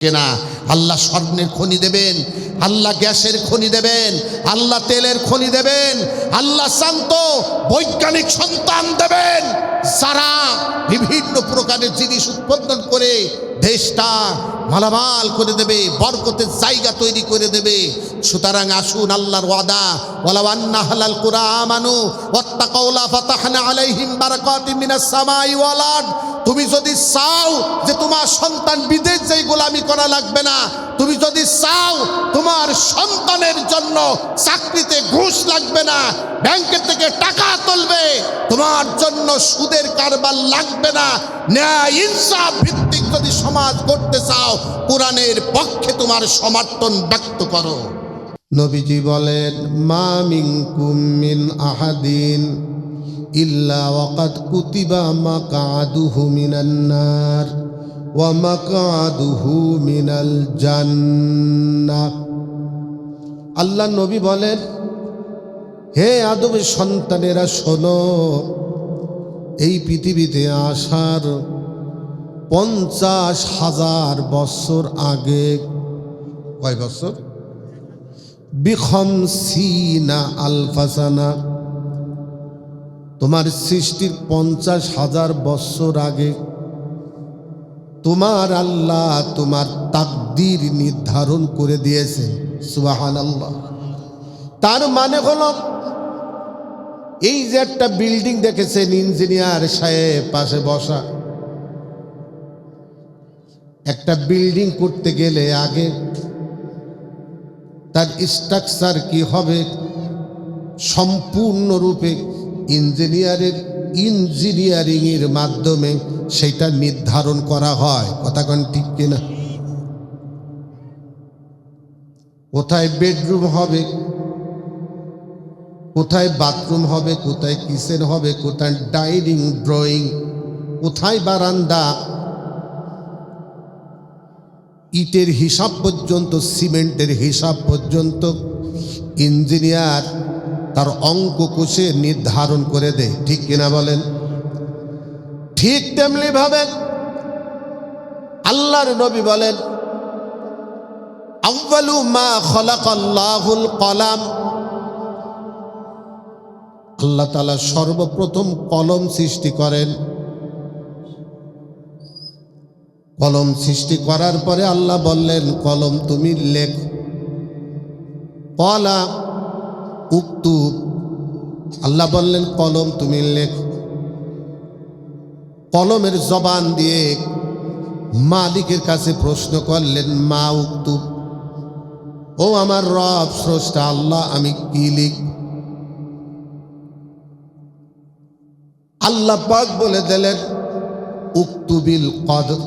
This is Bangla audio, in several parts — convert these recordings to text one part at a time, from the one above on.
কেনা। আল্লাহ স্বর্ণের খনি দেবেন, আল্লাহ গ্যাসের খনি দেবেন, আল্লাহ তেলের খনি দেবেন, আল্লাহ শান্ত বৈজ্ঞানিক সন্তান দেবেন যারা বিভিন্ন প্রকারের জিনিস উৎপাদন করে দেশটা মালামাল করে দেবে, বরকতের জায়গা তৈরি করে দেবে। সুতরাং আসুন, আল্লাহর ওয়াদা ওয়ালাউ আন্না আহলাল কুরআ আমানু ওয়াত্তাকাউ লা ফাতাহনা আলাইহিম বারাকাতিম মিনাস সামাই ওয়াল আরদ। তুমি যদি চাও যে তোমার সন্তান বিদেশ যাই গোলামি করা লাগবে না, তুমি যদি চাও তোমার সন্তানের জন্য চাকরিতে ঘুষ লাগবে না, ব্যাংকের থেকে টাকা তুলবে, তোমার জন্য সুদের কারবার লাগবে না, ন্যায় ইনসাফ ভিত্তিক যদি সমাজ করতে চাও, কোরআনের পক্ষে তোমার সমর্থন ব্যক্ত করো। নবীজি বলেন, মা মিনকুম মিন আহাদিন ইল্লা ওয়াকাদ কুতিবা মাকআদুহু মিনান নার ওয়া মাকআদুহু মিনাল জান্নাহ। আল্লাহ নবী বলেন, হে আদমের সন্তানেরা শোনো, এই পৃথিবীতে আসার 50,000 বছর আগে, কয় বছর? বিখমসিনা আলফা সানা, তোমার সৃষ্টির 50,000 বছর আগে তোমার আল্লাহ তোমার তাকদীর নির্ধারণ করে দিয়েছেন। সুবহানাল্লাহ। তার মানে হলো, এই যে একটা বিল্ডিং দেখেছেন, ইঞ্জিনিয়ার সাহেব পাশে বসা, একটা বিল্ডিং করতে গেলে আগে তার স্ট্রাকচার কি হবে সম্পূর্ণরূপে ইঞ্জিনিয়ারিংয়ের মাধ্যমে সেটা নির্ধারণ করা হয়। কথা কোন ঠিক কিনা? কোথায় বেডরুম হবে, কোথায় বাথরুম হবে, কোথায় কিচেন হবে, কোথায় ডাইনিং ড্রয়িং, কোথায় বারান্দা, ইটের হিসাব পর্যন্ত, সিমেন্টের হিসাব পর্যন্ত ইঞ্জিনিয়ার তার অঙ্ক কষে নির্ধারণ করে দেয়। ঠিক কিনা বলেন? ঠিক তেমনি ভাবে আল্লাহর নবী বলেন, আউয়ালু মা খালাকাল্লাহুল কলাম, আল্লাহ তাআলা সর্বপ্রথম কলম সৃষ্টি করেন। কলম সৃষ্টি করার পরে আল্লাহ বললেন, কলম তুমি লেখ। কলা উক্তুব, আল্লাহ বললেন কলম তুমি লেখ। কলমের জবান দিয়ে মালিকের কাছে প্রশ্ন করলেন, মা উক্তুব, ও আমার রব স্রষ্টা আল্লাহ, আমি কি লিখ? আল্লাহ পাক বলে দিলেন, উক্তুবিল কদর,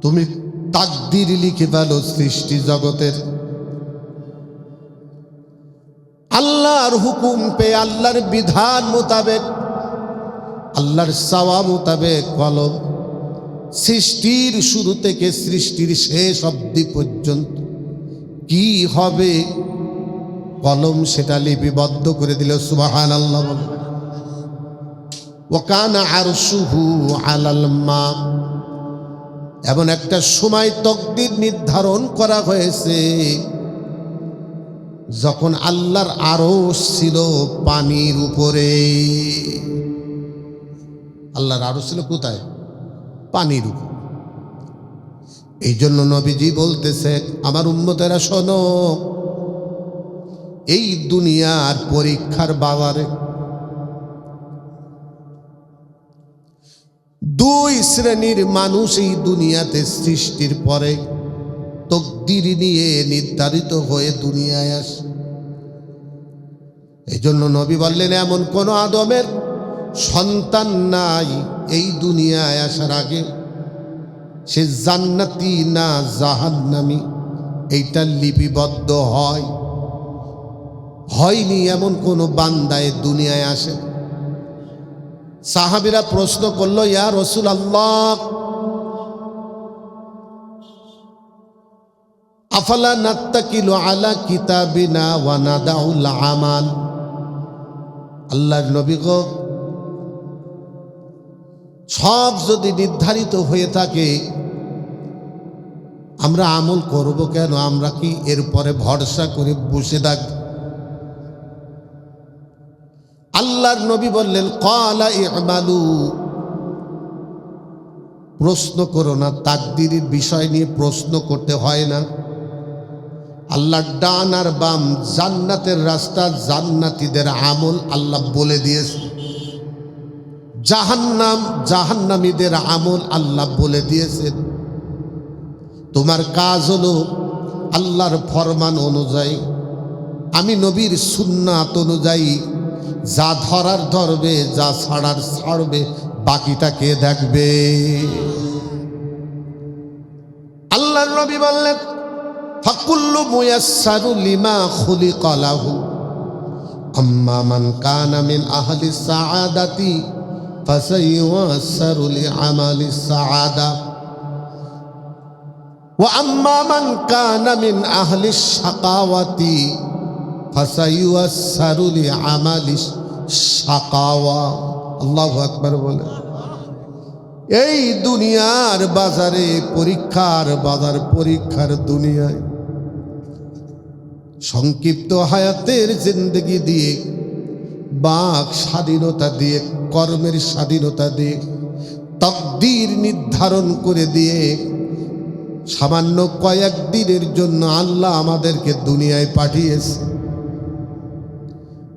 তুমি তাকদীর লিখে ফেলো সৃষ্টি জগতের। আল্লাহর হুকুম পে, আল্লাহর বিধান মোতাবেক, আল্লাহর চাওয়া মোতাবেক কলম সৃষ্টির শুরু থেকে সৃষ্টির শেষ অবধি পর্যন্ত কি হবে কলম সেটা লিপিবদ্ধ করে দিল। সুবহানাল্লাহ। ওয়া কানা আরশুহু আলাল মা, এমন একটা সময় তকদির নির্ধারণ করা হয়েছে যখন আল্লাহর আরশ ছিল পানির উপরে। আল্লাহর আরশ ছিল কোথায়? পানির উপর। এই জন্য নবীজি বলতেছে, আমার উম্মতেরা শোনো, এই দুনিয়ার পরীক্ষার বাজারে দুই শ্রেণীর মানুষ এই দুনিয়াতে সৃষ্টির পরে তকদির নিয়ে নির্ধারিত হয়ে দুনিয়ায় আসে। এই জন্য নবী বললেন, এমন কোন আদমের সন্তান নাই এই দুনিয়ায় আসার আগে সে জান্নাতি না জাহান্নামী, এইটা লিপিবদ্ধ হয়নি এমন কোন বান্দায় দুনিয়ায় আসে। সাহাবীরা প্রশ্ন করলো, ইয়া রাসূলুল্লাহ, আফালা নাত্তাকিলু আলা কিতাবিনা ওয়া নাদাউল আমাল। আল্লাহর নবী গো, সব যদি নির্ধারিত হয়ে থাকে আমরা আমল করব কেন? আমরা কি এরপরে ভরসা করে বসে থাকব? আল্লাহর নবী বললেন ক্বালা ই'মালু, প্রশ্ন করো না। তাকদীরের বিষয় নিয়ে প্রশ্ন করতে হয় না। আল্লাহর ডান আর বাম, জান্নাতের রাস্তা, জান্নাতীদের আমল আল্লাহ বলে দিয়েছে। জাহান্নাম, জাহান্নামীদের আমল আল্লাহ বলে দিয়েছেন। তোমার কাজ হলো আল্লাহর ফরমান অনুযায়ী, আমি নবীর সুন্নাত অনুযায়ী যা ধরার ধরবে, যা ছাড়ার ছাড়বে, বাকিটা কে দেখবে? আল্লাহর নবী বললেন ফাকুল্লু মুয়াসসারু লিমা খুলিকা লাহু আম্মা মান কানা মিন আহলি সাআদাতি ফাসাইয়াসসারু লিআমালি সাআদা ওয়া আম্মা মান কানা মিন আহলি শাকাওয়াতি ফাসাইয়াসসারু লিআমালি শাকাওয়া। আল্লাহু আকবার বলে। এই দুনিয়ার বাজারে, পরীক্ষার বাজার, পরীক্ষার দুনিয়ায় সংক্ষিপ্ত হায়াতের জিন্দেগি দিয়ে, বাক স্বাধীনতা দিয়ে, কর্মের স্বাধীনতা দিয়ে, তাকদীর নির্ধারণ করে দিয়ে সামান্য কয়েকদিনের জন্য আল্লাহ আমাদেরকে দুনিয়ায় পাঠিয়েছে।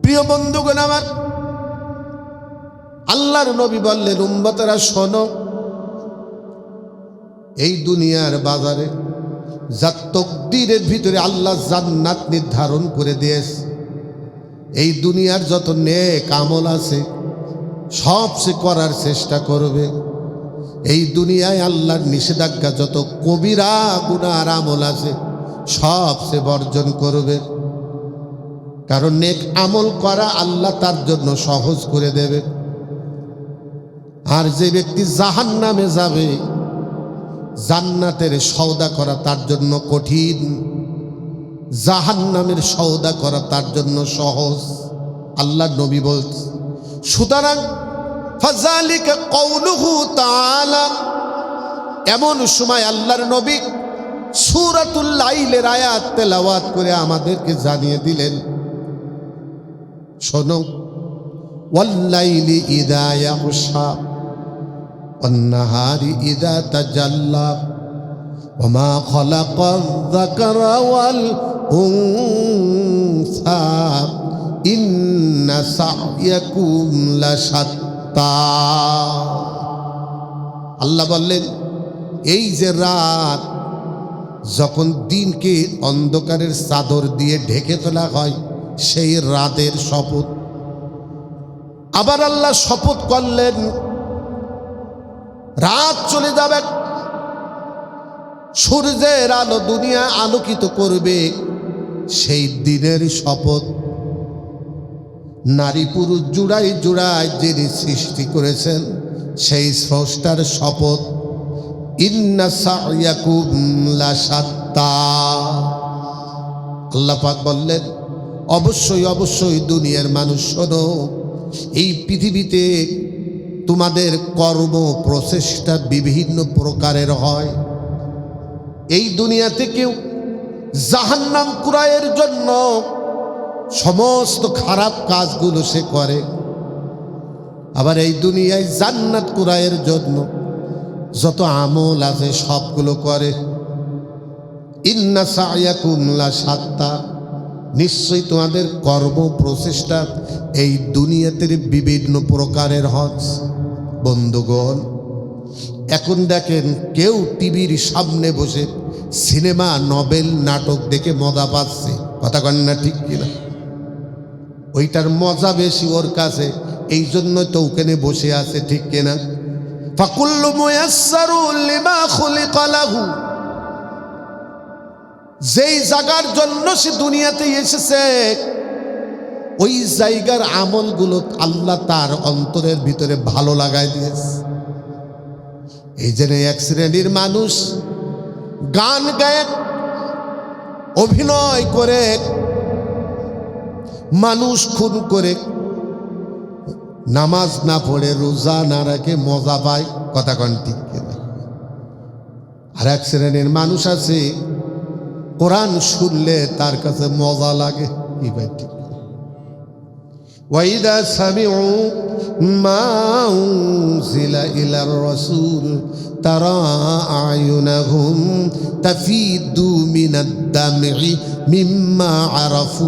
প্রিয় বন্ধুগণ আমার, আল্লাহর নবী বললেন উম্মতেরা শোনো, এই দুনিয়ার বাজারে যা তাকদীরের ভিতরে আল্লাহ জান্নাত নির্ধারণ করে দিয়েছে, এই দুনিয়ার যত নেক আমল আছে সব সে করার চেষ্টা করবে। এই দুনিয়ায় আল্লাহর নিষেধাজ্ঞা যত কবিরা গুনার আমল আছে সব সে বর্জন করবে। কারণ নেক আমল করা আল্লাহ তার জন্য সহজ করে দেবে। আর যে ব্যক্তি জাহান্নামে যাবে, জান্নাতের সওদা করা তার জন্য কঠিন, জাহান্নামের সওদা করা তার জন্য সহজ। আল্লাহ নবী বলছে, সুতরাং ফাযালিকা কাউলুহু তাআলা, এমন সময় আল্লাহর নবী সূরাতুল লাইলের আয়াত তেলাওয়াত করে আমাদেরকে জানিয়ে দিলেন, শোনো, ওয়াল লাইলি ইযা ইয়াগশা ওয়ান নাহারি ইযা তাজাল্লা ওয়া মা খালাকায যাকারা ওয়াল উনসা ইন্না সা'য়াকুম লাশাত্তা। আল্লাহ বললেন, এই যে রাত, যখন দিনকে অন্ধকারের চাদর দিয়ে ঢেকে তোলা হয়, সেই রাতের শপথ। আবার আল্লাহ শপথ করলেন, রাত চলে যাবে, সূর্যের আলো দুনিয়া আলোকিত করবে, সেই দিনের শপথ। নারী পুরুষ জুড়াই জুড়াই যিনি সৃষ্টি করেছেন, সেই স্রষ্টার শপথ। ইন্না সা'য়াকুম লাশাত্তা। আল্লাহ পাক বললেন, অবশ্যই অবশ্যই দুনিয়ার মানুষ শোনো, এই পৃথিবীতে তোমাদের কর্ম প্রচেষ্টা বিভিন্ন প্রকারের হয়। এই দুনিয়াতে কেউ জাহান্নাম কুরাইয়ের জন্য সমস্ত খারাপ কাজগুলো সে করে, আবার এই দুনিয়ায় জান্নাত কুরাইয়ের জন্য যত আমল আছে সবগুলো করে। ইন্না সা'য়াকুম লাশাত্তা, নিশ্চয়ই তোমাদের কর্ম প্রচেষ্টা এই দুনিয়াতে বিভিন্ন প্রকারের হয়। বন্ধুগণ, এখন দেখেন কেউ টিভির সামনে বসে সিনেমা, নভেল, নাটক দেখে মজা পাচ্ছে, কথা কন না ঠিক কিনা? ওইটার মজা বেশি ওর কাছে, এই জন্য তো ওখানে বসে আছে, ঠিক কিনা? ফাকুল্লু মুয়াসসারু লিমা খুলিকা লাহু, যেই জায়গার জন্য সে দুনিয়াতে এসেছে ওই জায়গার আমলগুলো আল্লাহ তার অন্তরের ভিতরে ভালো লাগাই দিয়েছে। এই জন্য এক শ্রেণীর মানুষ গান গায়, অভিনয় করে, মানুষ খুন করে, নামাজ না পড়ে, রোজা না রাখে, মজা পায়, কথা কন ঠিক কিনা? আর এক শ্রেণীর মানুষ আছে কোরআন শুনলে তার কাছে মজা লাগে। কি ভাই ঠিক? ওয়াইদা সামিউ মা উনজিলা ইলার রাসূল তারা আয়ুনাহুম তাফিদু মিনাদ দাম'i মিম্মা আরাফু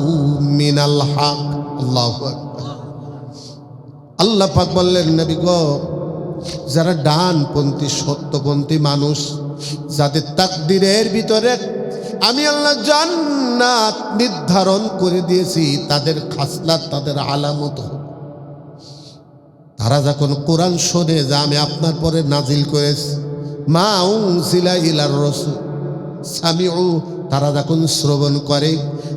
মিনাল হক। আল্লাহু আকবার। আল্লাহ পাক বললেন, নবী গো, যারা ডানপন্থী সত্যপন্থী মানুষ, যাদের তাকদীরের ভিতরে আমি আল্লাহ জান্নাত নির্ধারণ করে দিয়েছি, তাদের খাসলাত, তাদের আলামত, তারা যখন কোরআন শোনে যা আমি আপনার পরে নাজিল করেছি, মা উনজিলা ইলার রাসূল সামিউ, তারা যখন শ্রবণ করে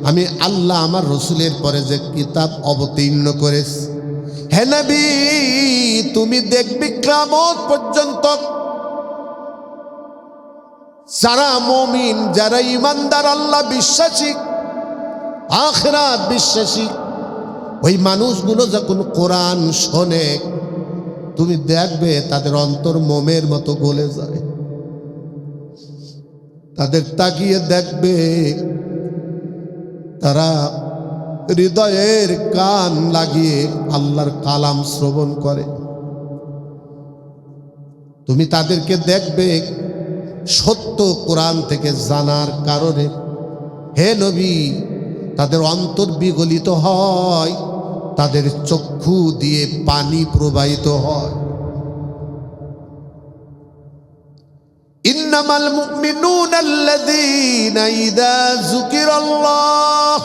আমি আল্লাহ আমার রসুলের পরে যে কিতাব অবতীর্ণ করেছি, হে নবী তুমি দেখবি কিয়ামত পর্যন্ত যারা মুমিন, যারা ইমানদার, আল্লাহ বিশ্বাসী, আখিরাত বিশ্বাসী, ওই মানুষগুলো যখন কোরআন শোনে তুমি দেখবে তাদের অন্তর মোমের মতো গলে যায়। তাদের তাকিয়ে দেখবে তারা হৃদয়ের কান লাগিয়ে আল্লাহর কালাম শ্রবণ করে। তুমি তাদেরকে দেখবে সত্য কোরআন থেকে জানার কারণে, হে নবী, তাদের অন্তর বিগলিত হয়, তাদের চক্ষু দিয়ে পানি প্রবাহিত হয়। ইন্নামাল মুমিনুনা আল্লাযীনা ইযা যুকিরাল্লাহ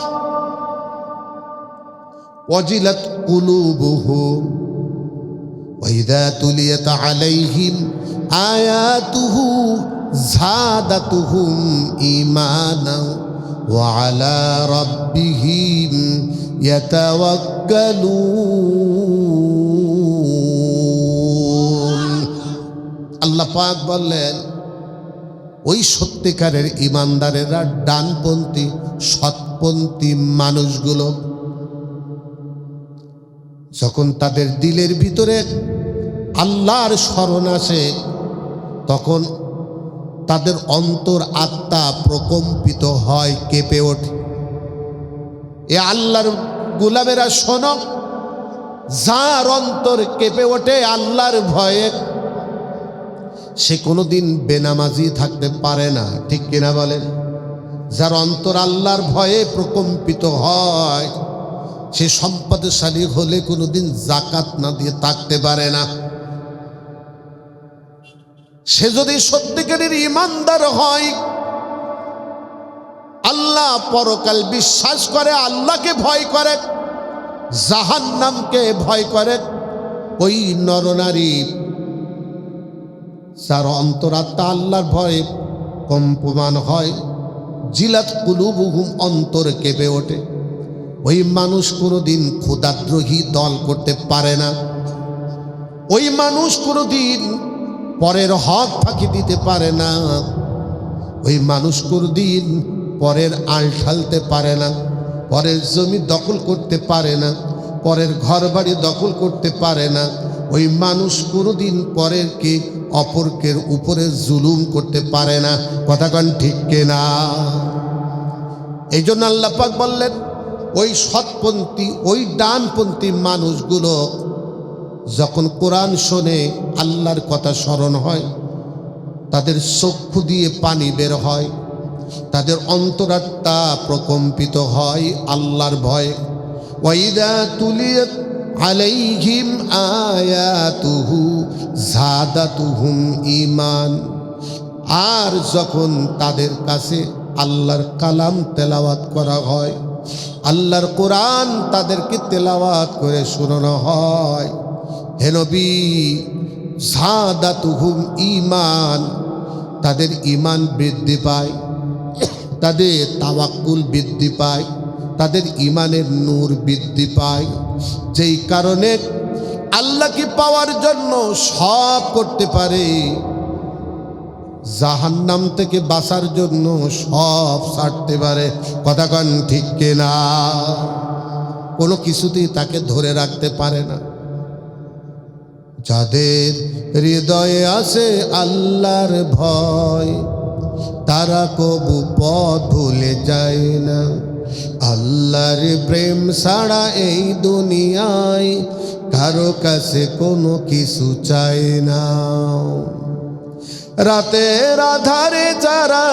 ওয়াজিলাত কুলুবুহুম ওয়া ইযা তুলিয়াত আলাইহিম আয়াতুহু যাদাতুহুম ঈমানান ওয়া আলা রাব্বিহিম ইয়াতাওয়াক্কালুন। আল্লাহ পাক বললেন, ওই সত্যিকারের ইমানদারেরা, ডানপন্থী সৎপন্থী মানুষগুলো যখন তাদের দিলের ভিতরে আল্লাহর স্মরণ আসে, তখন তাদের অন্তর আত্মা প্রকম্পিত হয়, কেঁপে ওঠে। এ আল্লাহর গোলামেরা শোনো, যার অন্তর কেঁপে ওঠে আল্লাহর ভয়ে, সে কোনোদিন বেনামাজি থাকতে পারে না। ঠিক কিনা বলেন? যার অন্তর আল্লাহর ভয়ে প্রকম্পিত হয়, সে সম্পদশালী হলে কোনোদিন যাকাত না দিয়ে থাকতে পারে না। সে যদি সত্যিকারের ইমানদার হয়, আল্লাহ পরকাল বিশ্বাস করে, আল্লাহকে ভয় করে, জাহান্নামকে ভয় করে, ওই নরনারী যার অন্তরাত্মা আল্লাহর ভয়ে কম্পমান হয়, জিলাত কুলুবুহুম, অন্তর কেঁপে ওঠে, ওই মানুষ কোনোদিন ক্ষুধাদ্রোহী দল করতে পারে না। ওই মানুষ কোনোদিন পরের হক ফাঁকি দিতে পারে না। ওই মানুষ কোনোদিন পরের আল ঠালতে পারে না, পরের জমি দখল করতে পারে না, পরের ঘর বাড়ি দখল করতে পারে না। ওই মানুষ কোনোদিন পরেরকে অপরকের উপরে জুলুম করতে পারে না। কথা কন ঠিক কিনা? এই জন্য আল্লাহ পাক বললেন, ওই সৎপন্থী, ওই ডানপন্থী মানুষগুলো যখন কোরআন শোনে, আল্লাহর কথা স্মরণ হয়, তাদের চক্ষু দিয়ে পানি বের হয়, তাদের অন্তরাত্মা প্রকম্পিত হয় আল্লাহর ভয়ে। ওয়াইদা তুলিয়াত আলাইহিম আয়াতুহু যাদাতুহুম ঈমান, আর যখন তাদের কাছে আল্লাহর কালাম তেলাওয়াত করা হয়, আল্লাহর কোরআন তাদেরকে তেলাওয়াত করে শোনানো হয়, হে নবী, যাদাতুহুম ঈমান, তাদের ঈমান বৃদ্ধি পায়, তাদের তাওয়াক্কুল বৃদ্ধি পায়, তাদের ঈমানের নূর বৃদ্ধি পায়, যেই কারণে আল্লাহকে পাওয়ার জন্য সব করতে পারে, জাহান্নাম থেকে বাঁচার জন্য সব ছাড়তে পারে। কথা কন ঠিক কিনা? কোনো কিছুতেই তাকে ধরে রাখতে পারে না। যাদের হৃদয়ে আছে আল্লাহর ভয়, তারা কবু পথ ভুলে যায় না। আল্লাহর প্রেম ছাড়া এই দুনিয়ায় কারো কাছে কোনো কিছু চায় না। রাতের আধারে যারা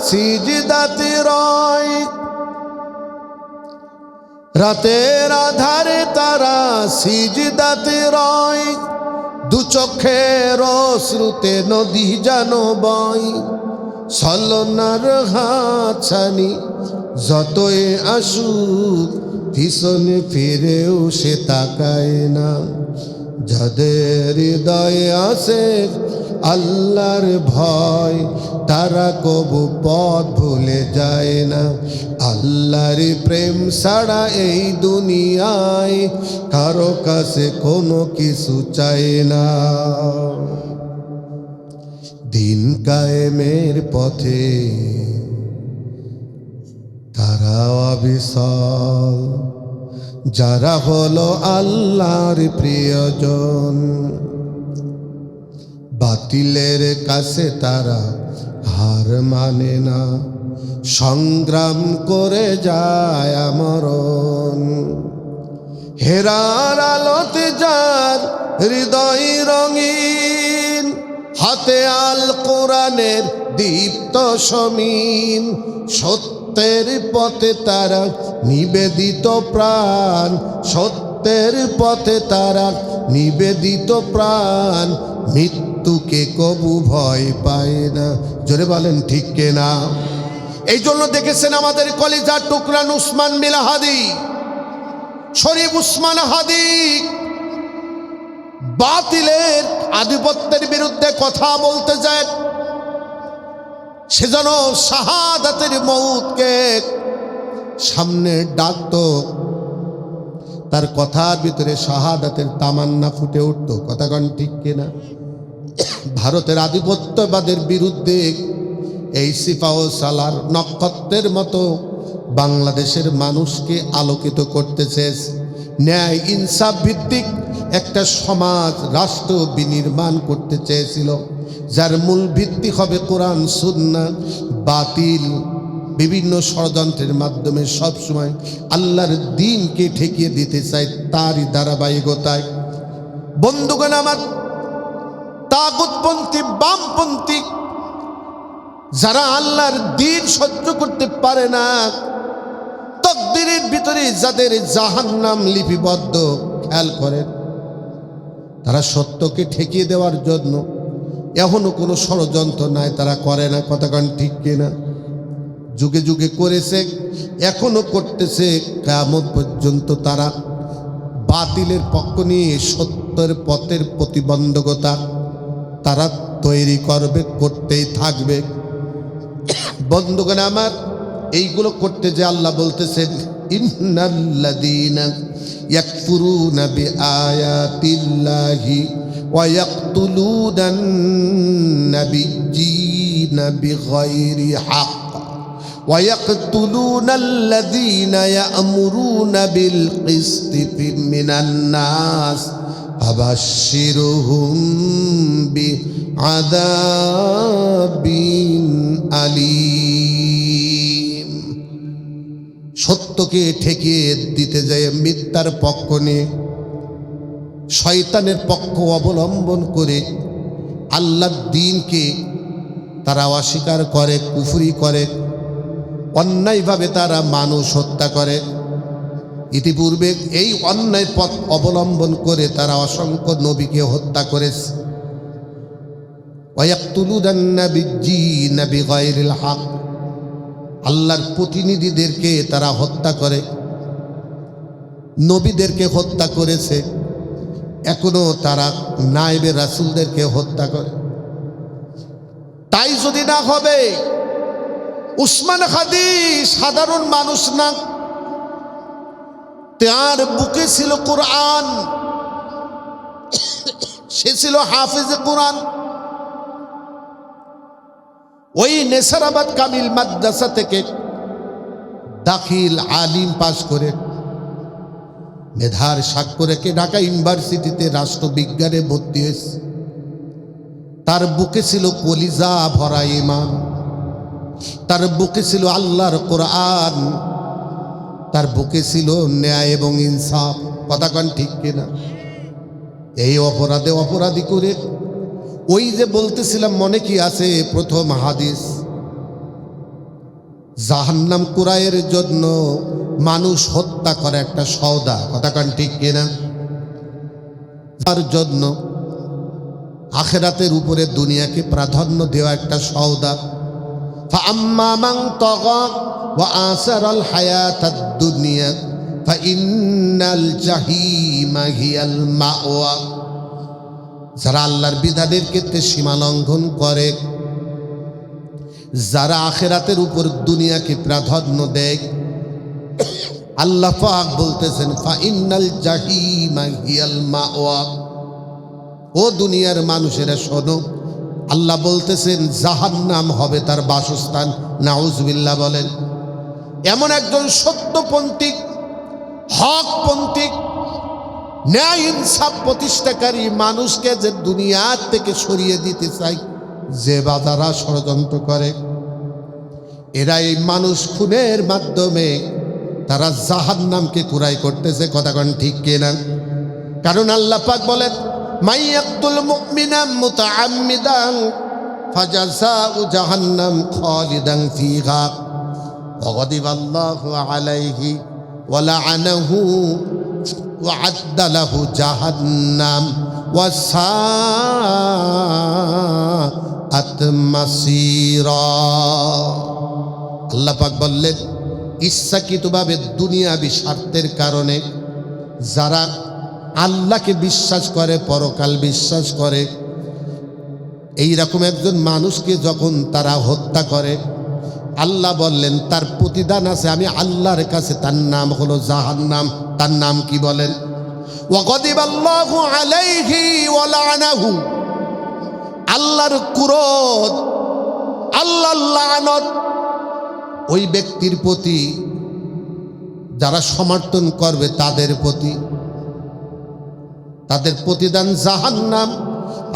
সিজদাতে রয়, রাতের আধারে তারা সিজদাতে রয়, দু চোখের অশ্রুতে নদী যেন বয়। ছলনার হাতছানি যতই আসুক, পিছনে ফিরেও সে তাকায় না। যাদের হৃদয়ে আছে আল্লাহর ভয়, তারা কবু পথ ভুলে যায় না। আল্লাহর প্রেম ছাড়া এই দুনিয়ায় কারো কাছে কোনো কিছু চায় না। দিন কায়েমের পথে তারা অবিচল, যারা হলো আল্লাহর প্রিয়জন। বাতিলের কাছে তারা হার মানে না, সংগ্রাম করে যায় আমরণ। হেরার আলোতে যার হৃদয় রঙিন, হাতে আল কোরআনের দীপ্ত সমীন। সত্যের পথে তারা নিবেদিত প্রাণ, সত্যের পথে তারা নিবেদিত প্রাণ। মৃত্যুকে কবু ভয় পায় না। জোরে বলেন ঠিক কিনা? এই জন্য দেখেছেন আমাদের কলিজার টুকরা উসমান বিন হাদি, শরীফ উসমান হাদি বাতিলের আধিপত্যের বিরুদ্ধে কথা বলতে যায়, সে যেন শাহাদাতের মউতকে সামনে ডাকতো, তার কথার ভিতরে শাহাদাতের তামান্না ফুটে উঠত। কথাগণ ঠিক কিনা? ভারতের আধিপত্যবাদের বিরুদ্ধে এই সিপাহ সালার নক্ষত্রের মতো বাংলাদেশের মানুষকে আলোকিত করতেছে। ন্যায় ইনসাফ ভিত্তিক একটা সমাজ রাষ্ট্র বিনির্মাণ করতে চেয়েছিল, যার মূল ভিত্তি হবে কোরআন সুন্নাহ। বাতিল বিভিন্ন ষড়যন্ত্রের মাধ্যমে সবসময় আল্লাহর দ্বীনকে ঠেকিয়ে দিতে চায়, তারই ধারাবাহিকতায় বন্ধুগণ আমার, তাগুতপন্থী বামপন্থী যারা আল্লাহর দ্বীন সহ্য করতে পারে না, তাকদীরের ভিতরে যাদের জাহান্নাম লিপিবদ্ধ, খেয়াল করেন, তারা সত্যকে ঠেকিয়ে দেওয়ার জন্য এখনো কোনো ষড়যন্ত্র নাই, তারা করে না। কথাগণ ঠিক কিনা? যুগে যুগে করেছে, এখনো করতেছে, কিয়ামত পর্যন্ত তারা বাতিলের পক্ষ নিয়ে সত্যের পথের প্রতিবন্ধকতা তারা তৈরি করবে, করতেই থাকবে। বন্ধুগণ আমার, এইগুলো করতে যে আল্লাহ বলতেছেন, ইন্নাল্লাযীনা ইয়াকফুরুনা বিআয়াতিল্লাহি ওয়া ইয়াকতুলুনান নাবিয়্যিনা বিগাইরি হক ওয়া ইয়াকতুলুনাল্লাযীনা ইয়া'মুরুনা বিল কিসতি মিনান নাস ফাবাশশিরহুম বিআযাবিন আলীম। সত্যকে ঠেকিয়ে দিতে যায় মিথ্যার পক্ষ নিয়ে, শয়তানের পক্ষ অবলম্বন করে আল্লাহর দ্বীনকে তারা অস্বীকার করে, কুফরি করে, অন্যায়ভাবে তারা মানুষ হত্যা করে। ইতিপূর্বে এই অন্যায় পথ অবলম্বন করে তারা অসংখ্য নবীকে হত্যা করেছে। ওয়ায়াকতুলুনান নাবিয়্যিনা বিগাইরিল হক, আল্লাহর প্রতিনিধিদেরকে তারা হত্যা করে, নবীদেরকে হত্যা করেছে, এখনো তারা নায়েবে রাসূলদেরকে হত্যা করে। তাই যদি না হবে, উসমান হাদি সাধারণ মানুষ না, তার বুকে ছিল কোরআন, সে ছিল হাফেজে কোরআন। ওই নেসারাবাদ কামিল মাদ্রাসা থেকে দাখিল আলিম পাস করে মেধার সাক্ষ্য রেখে ঢাকা ইউনিভার্সিটিতে রাষ্ট্রবিজ্ঞানে ভর্তি হয়েছে। তার বুকে ছিল কলিজা ভরা ঈমান, তার বুকে ছিল আল্লাহর কোরআন, তার বুকে ছিল ন্যায় এবং ইনসাফ। কথা কন ঠিক কিনা? এই অপরাধী করে ওই যে বলতেছিলাম মনে কি আছে প্রথম হাদিস, জাহান্নাম কুরাইয়ের জন্য মানুষ হত্যা করে একটা সওদা। কথা কন ঠিক কিনা? তার জন্য আখিরাতের উপরে দুনিয়াকে প্রাধান্য দেওয়া একটা সওদা। ফাআম্মা মান তাগা ওয়া আসারাল হায়াতাদ দুনিয়া ফাইন্নাল জাহিমা হিয়াল মাওয়া। যারা আল্লাহর বিধানের ক্ষেত্রে সীমা লঙ্ঘন করে, যারা আখিরাতের উপর দুনিয়াকে প্রাধান্য দেয়, আল্লাহ পাক বলতেছেন ফাইন্নাল জাহিমা হিয়াল মাওয়া। ও দুনিয়ার মানুষেরা শোনো, আল্লাহ বলতেছেন জাহান্নাম হবে তার বাসস্থান। নাউজুবিল্লাহ বলেন। এমন একজন সত্যপন্থী, হকপন্থী, ন্যায় ইনসাফ প্রতিষ্ঠাকারী মানুষকে যে দুনিয়ার থেকে সরিয়ে দিতে চাই, যে বাজারা ষড়যন্ত্র করে, এরা এই মানুষ খুনের মাধ্যমে তারা জাহান্নামকে কুরাই করতেছে। কথা কন ঠিক কিনা? কারণ আল্লাহ পাক বলেন মাইয়াকতুল মুমিনা মুতাআম্মিদান ফাজাযাউ জাহান্নাম খালিদান ফিহা ওয়া গাদিবাল্লাহু আলাইহি ওয়া লাআনাহু ওয়া আ'আদ্দা লাহু জাহান্নাম ওয়া সাআত মাসীরা। আল্লাহ পাক বললেন ইচ্ছাকৃতভাবে দুনিয়াবি স্বার্থের কারণে যারা আল্লাহকে বিশ্বাস করে, পরকাল বিশ্বাস করে, এই রকম একজন মানুষকে যখন তারা হত্যা করে, আল্লাহ বললেন তার প্রতিদান আছে আমি আল্লাহর কাছে, তার নাম হলো জাহান্নাম। তার নাম কি বলেন? ওয়া গাদিবাল্লাহু আলাইহি ওয়া লাআনাহু। আল্লাহর ক্রোধ, আল্লাহর লানত ওই ব্যক্তির প্রতি, যারা সমর্থন করবে তাদের প্রতি, তাদের প্রতিদান জাহান্নাম।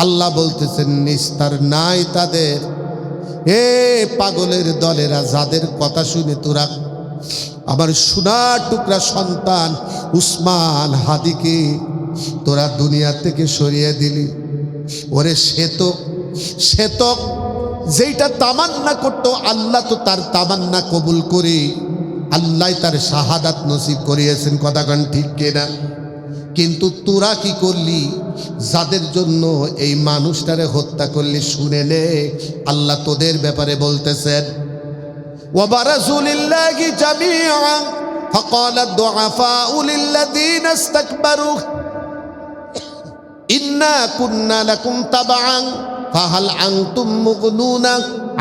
আল্লাহ বলতেছেন নিস্তার নাই তাদের। এ পাগলের দলেরা, যাদের কথা শুনে তোরা আমার সোনার টুকরা সন্তান উসমান হাদিকে তোরা দুনিয়া থেকে সরিয়ে দিলি, ওরে সে তো যেইটা তামান্না করতো আল্লাহ তো তার তামান্না কবুল করে আল্লাহ তার শাহাদাত নসিব করিয়েছেন। কথা কন ঠিক কিনা? কিন্তু তোরা কি করলি? যাদের জন্য এই মানুষটারে হত্যা করলি, শুনে নে আল্লাহ তোদের ব্যাপারে বলতেছেন ওয়া বারাজু লিল্লাহি জামিআন ফাকালা দুআফাউ লিল্লাযিনা ইসতাকবারু ইন্না কুন্না লাকুম তাবআন ফাহাল আনতুম মুগনুনা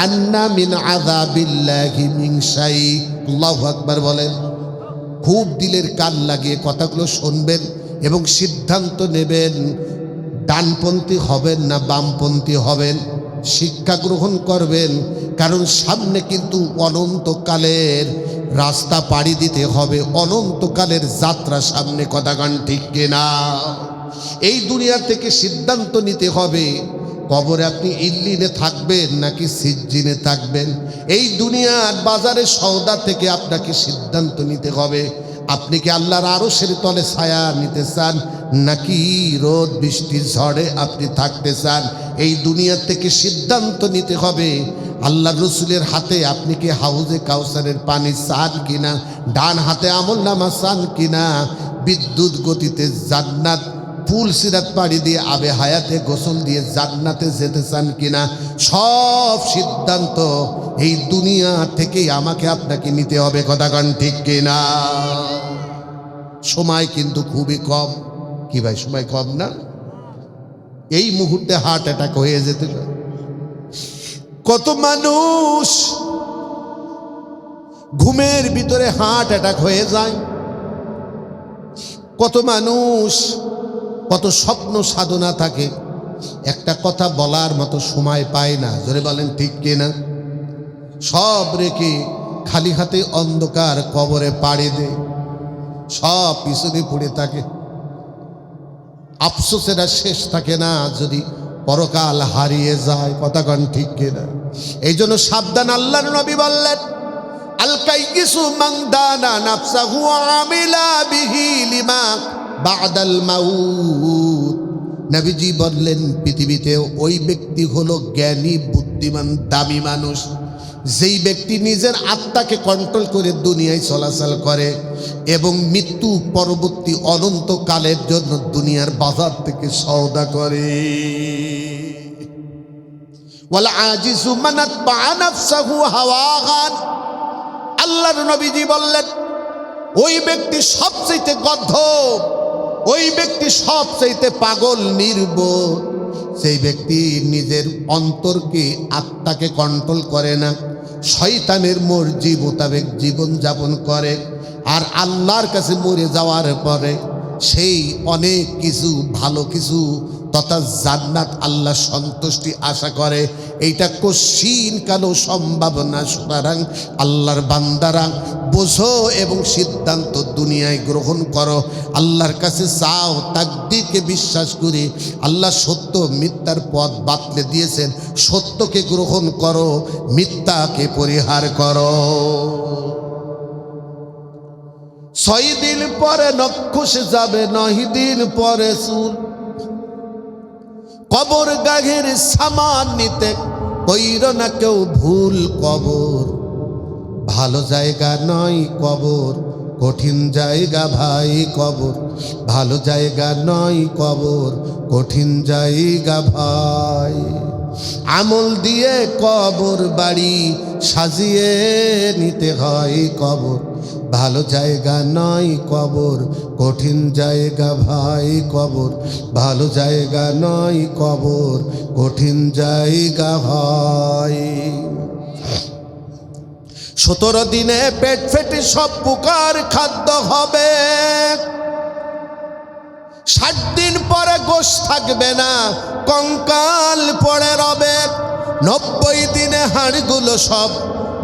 আন্না মিন আযাবিল্লাহি মিন শাই। আল্লাহু আকবার বলেন। খুব দিলের কান লাগিয়ে কথাগুলো শুনবেন এবং সিদ্ধান্ত নেবেন, ডানপন্থী হবেন না বামপন্থী হবেন, শিক্ষা গ্রহণ করবেন। কারণ সামনে কিন্তু অনন্তকালের রাস্তা পাড়ি দিতে হবে, অনন্তকালের যাত্রা সামনে। কথা গান ঠিক কিনা? এই দুনিয়া থেকে সিদ্ধান্ত নিতে হবে কবরে আপনি ইল্লিনে থাকবেন নাকি সিজ্জিনে থাকবেন। এই দুনিয়ার বাজারে সওদা থেকে আপনাকে সিদ্ধান্ত নিতে হবে, আপনি কি আল্লাহর আরশের তলে ছায়া নিতে চান নাকি রোদ বৃষ্টির ঝড়ে আপনি থাকতে চান। এই দুনিয়া থেকে সিদ্ধান্ত নিতে হবে। আল্লাহর রসুলের হাতে আপনি কি হাউজে কাউসারের পানি চান কিনা, ডান হাতে আমলনামা চান কিনা, বিদ্যুৎ গতিতে জান্নাত পুল সিরাত পাড়ি দিয়ে আবে হায়াতে গোসল দিয়ে জান্নাতে যেতে চান কিনা, সব সিদ্ধান্ত এই দুনিয়া থেকেই আমাকে আপনাকে নিতে হবে। কথা কন ঠিক কিনা? সময় কিন্তু খুবই কম। কি ভাই সময় কম না? এই মুহূর্তে হার্ট অ্যাটাক হয়ে যেতে পারে। কত মানুষ ঘুমের ভিতরে হার্ট অ্যাটাক হয়ে যায়, কত মানুষ কত স্বপ্ন সাধনা থাকে, একটা কথা বলার মতো সময় পায় না। জোরে বলেন ঠিক কিনা? সব রেখে খালি হাতে অন্ধকার কবরে পাড়ি দেয়। সব পিছনে পড়ে থাকে। আফসোসের আর শেষ থাকে না যদি পরকাল হারিয়ে যায়। কথা কন ঠিক কিনা? এই জন্য সাবধান। আল্লাহর নবী বললেন, আল কাইয়িসু মান দানা নাফসাহু ওয়া আমিলা বিহি লিমা বাদাল মাউত। নবীজি বললেন, পৃথিবীতে ওই ব্যক্তি হলো জ্ঞানী, বুদ্ধিমান, দামি মানুষ, যেই ব্যক্তি নিজের আত্মাকে কন্ট্রোল করে দুনিয়ায় চলাচল করে এবং মৃত্যু পরবর্তী অনন্তকালের জন্য দুনিয়ার বাজার থেকে সওদা করে। ওয়াল আজিজু মান আতবা নাফসাহু হাওয়াহান। আল্লাহর নবীজি বললেন, ওই ব্যক্তি সবচেয়ে গদ্ধ, ওই ব্যক্তি সবচেয়ে পাগল, নির্বোধ, সেই ব্যক্তি নিজের অন্তরকে, আত্মাকে কন্ট্রোল করে না, শয়তানের মর্জি মোতাবেক জীবন যাপন করে। আর আল্লাহর কাছে মরে যাওয়ার পরে সেই অনেক কিছু, ভালো কিছু তথা জান্নাত, আল্লাহ সন্তুষ্টি আশা করে। এইটা কশিন কালো সম্ভব না। সুতরাং আল্লাহর বান্দারা বোঝো এবং সিদ্ধান্ত দুনিয়ায় গ্রহণ করো, আল্লাহর কাছে চাও, তাকদীরকে বিশ্বাস করি। আল্লাহ সত্য মিথ্যার পথ বাতলে দিয়েছেন, সত্যকে গ্রহণ করো, মিথ্যাকে পরিহার করো। 6 দিন পরে নক্ষস যাবে, 9 দিন পরে চুল। কবর গাঘের সামান নিতে কইর না কেউ ভুল। কবর ভালো জায়গা নয়, কবর কঠিন জায়গা ভাই। কবর ভালো জায়গা নয়, কবর কঠিন জায়গা ভাই। আমল দিয়ে কবর বাড়ি সাজিয়ে নিতে হয়। কবর ভালো জায়গা নয়, কবর কঠিন জায়গা ভাই। কবর ভালো জায়গা নয়, কবর কঠিন জায়গা হয়। 17 দিনে পেট ফেটে সব প্রকার খাদ্য হবে। 60 দিন পরে গোশ থাকবে না, কঙ্কাল পড়ে রবে। 90 দিনে হাড়গুলো সব,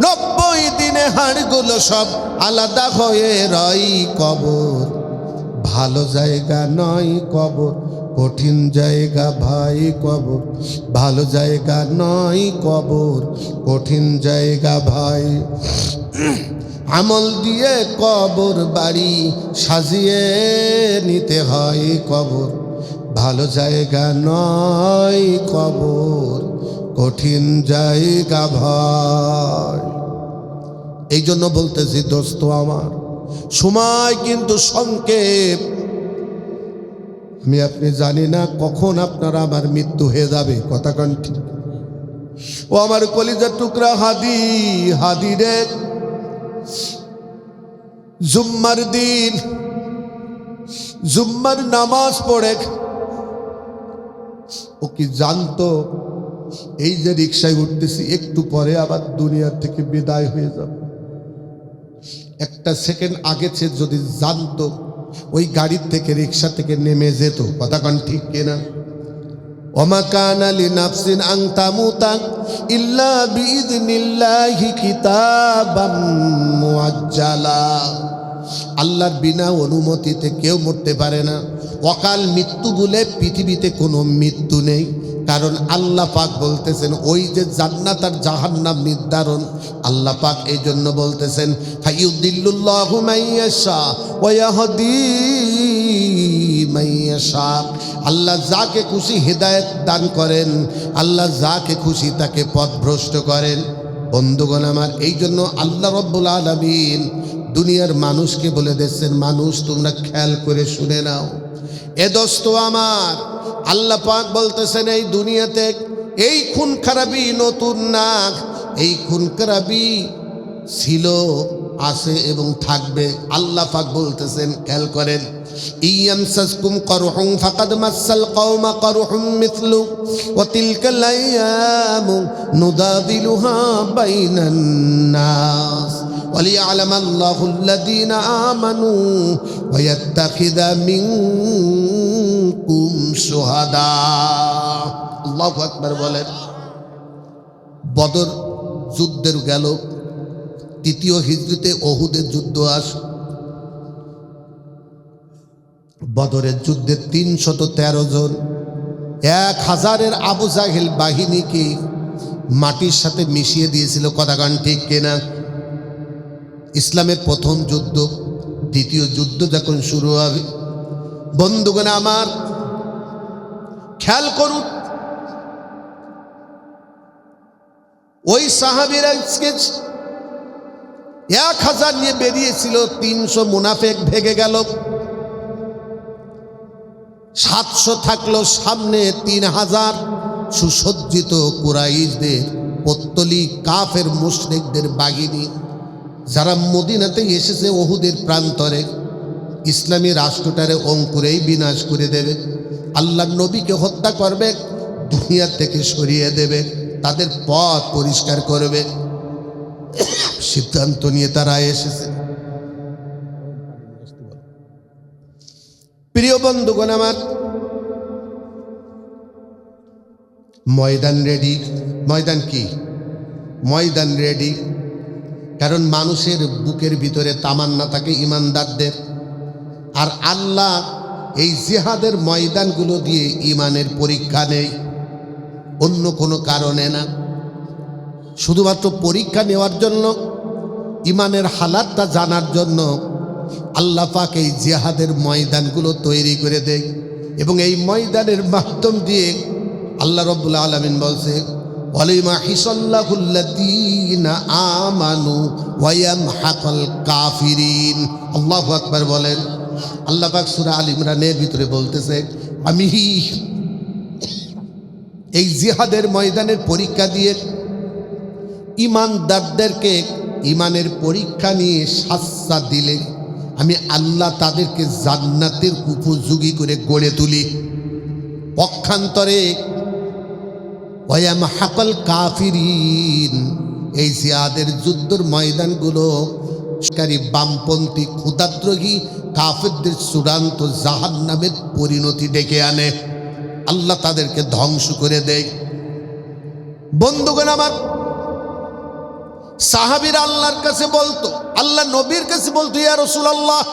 90 দিনে হাড়গুলো সব আলাদা হয়ে রয়। কবর ভালো জায়গা নয়, কবর কঠিন জায়গা ভাই। কবর ভালো জায়গা নয়, কবর কঠিন জায়গা ভাই। আমল দিয়ে কবর বাড়ি সাজিয়ে নিতে হয়। কবর ভালো জায়গা নয়, কবর কঠিন জায়গা ভাই। এই জন্য বলতেছি দোস্ত আমার, সময় কিন্তু সংক্ষেপ। আমি আপনি জানি না কখন আপনার আমার মৃত্যু হয়ে যাবে। কথা কন ঠিক? ও আমার কলিজার টুকরা হাদি, হাদি রে, জুম্মার দিন জুম্মার নামাজ পড়ে ও কি জানতো এই যে রিক্সায় উঠতেছি একটু পরে আবার দুনিয়ার থেকে বিদায় হয়ে যাবে? একটা সেকেন্ড আগে সে যদি জানতো, ওই গাড়ির থেকে, রিক্সা থেকে নেমে যেত। কথা কন ঠিক কিনা? ওমা কানা লিনাফসিন আন তামুতা ইল্লা বিইذনিল্লাহি কিতাবাম মুআজ্জালা। আল্লাহর বিনা অনুমতিতে কেউ মরতে পারে না। অকাল মৃত্যু বলে পৃথিবীতে কোনো মৃত্যু নেই। কারণ আল্লাহ পাক বলতেছেন, ওই যে জান্নাত আর জাহান্নাম নির্ধারণ, আল্লাহ পাক এই জন্য বলতেছেন, ফায়ুদিল্লুল্লাহু মাইয়াশা ওয়া ইয়াহদি মাইয়াশা। আল্লাহ যাকে খুশি হেদায়েত দান করেন, আল্লাহ যাকে খুশি তাকে পথভ্রষ্ট করেন। বন্ধুগণ আমার, এই জন্য আল্লাহ রাব্বুল আলামিন দুনিয়ার মানুষকে বলে দিচ্ছেন, মানুষ তোমরা খেয়াল করে শুনে নাও। এ দোস্ত আমার, আল্লাহ পাক বলতেছেন, এই দুনিয়াতে এই খুন খারাপি নতুন না। এই খুন খারাপি ছিল, আছে এবং থাকবে। আল্লাহ পাক বলতেছেন, খেয়াল করেন, ইয়ামসাসকুম করহুম ফাকাদ মাসাল কওমা করহুম মিথলু ওয়া তিলকাল আইয়ামু নুদাবিলুহা বাইনান নাস ওয়ালিয়ালাম আল্লাহুল্লাযীনা আমানু ওয়া ইয়াত্তাখিযা মিনকুম শুহাদা। আল্লাহু আকবার বলেন। বদর যুদ্ধের গেল, 3য় হিজরিতে ওহুদের যুদ্ধ আস। বদরের যুদ্ধে ৩১৩ জন ১,০০০-এর আবু জাহেল বাহিনীকে মাটির সাথে মিশিয়ে দিয়েছিল। কথাগান ঠিক কিনা? ইসলামের প্রথম যুদ্ধ, দ্বিতীয় যুদ্ধ যখন শুরু হবে, বন্ধুগণ আমার খেয়াল করুন, ওই সাহাবীরা ১,০০০ নিয়ে বেরিয়েছিল, ৩০০ মুনাফেক ভেগে গেল, ৭০০ থাকলো সামনে, ৩,০০০ সুসজ্জিত কুরাইশদের পত্তলি কাফের মুশরিকদের বাহিনী, যারা মদিনাতে এসেছে ওহুদের প্রান্তরে, ইসলামী রাষ্ট্রটারে অঙ্কুরেই বিনাশ করে দেবে, আল্লাহর নবীকে হত্যা করবে, দুনিয়া থেকে সরিয়ে দেবে, তাদের পথ পরিষ্কার করবে, সিদ্ধান্ত নিয়ে তারা এসেছে। প্রিয় বন্ধুগণ আমার, ময়দান রেডি। ময়দান কি? ময়দান রেডি। কারণ মানুষের বুকের ভিতরে তামান্না থাকে ইমানদারদের, আর আল্লাহ এই জিহাদের ময়দানগুলো দিয়ে ইমানের পরীক্ষা নেই, অন্য কোনো কারণে না, শুধুমাত্র পরীক্ষা নেওয়ার জন্য, ইমানের হালাতটা জানার জন্য আল্লাহ পাক এই জিহাদের ময়দানগুলো তৈরি করে দেয়। এবং এই ময়দানের মাধ্যম দিয়ে আল্লাহ রাব্বুল আলামিন বলছে, ওয়ালিমাহিসাল্লাহুল্লাযীনা আমানু ওয়া ইয়ামহাকাল কাফিরিন। আল্লাহু আকবার বলেন। আল্লাহ পাক সূরা আল ইমরানের ভিতরে বলতেছে, আমি এই জিহাদের ময়দানের পরীক্ষা দিয়ে ইমানদারদেরকে ইমানের পরীক্ষা নিয়ে শাস্তি দিলে আমি আল্লাহ তাদেরকে জান্নাতের উপযোগী করে গড়ে তুলি। পক্ষান্তরে ওয়ায়ামহাকাল কাফিরিন, এই জিহাদের যুদ্ধের ময়দানগুলো বামপন্থী ক্ষুধাদ্রোহী কাফেরদের চূড়ান্ত জাহান্নামের পরিণতি ডেকে আনে, আল্লাহ তাদেরকে ধ্বংস করে দেয়। বন্ধুগণ আমার, সাহাবীরা আল্লাহর কাছে বলতো, আল্লাহ নবীর কাছে বলতো, ইয়া রাসূলুল্লাহ,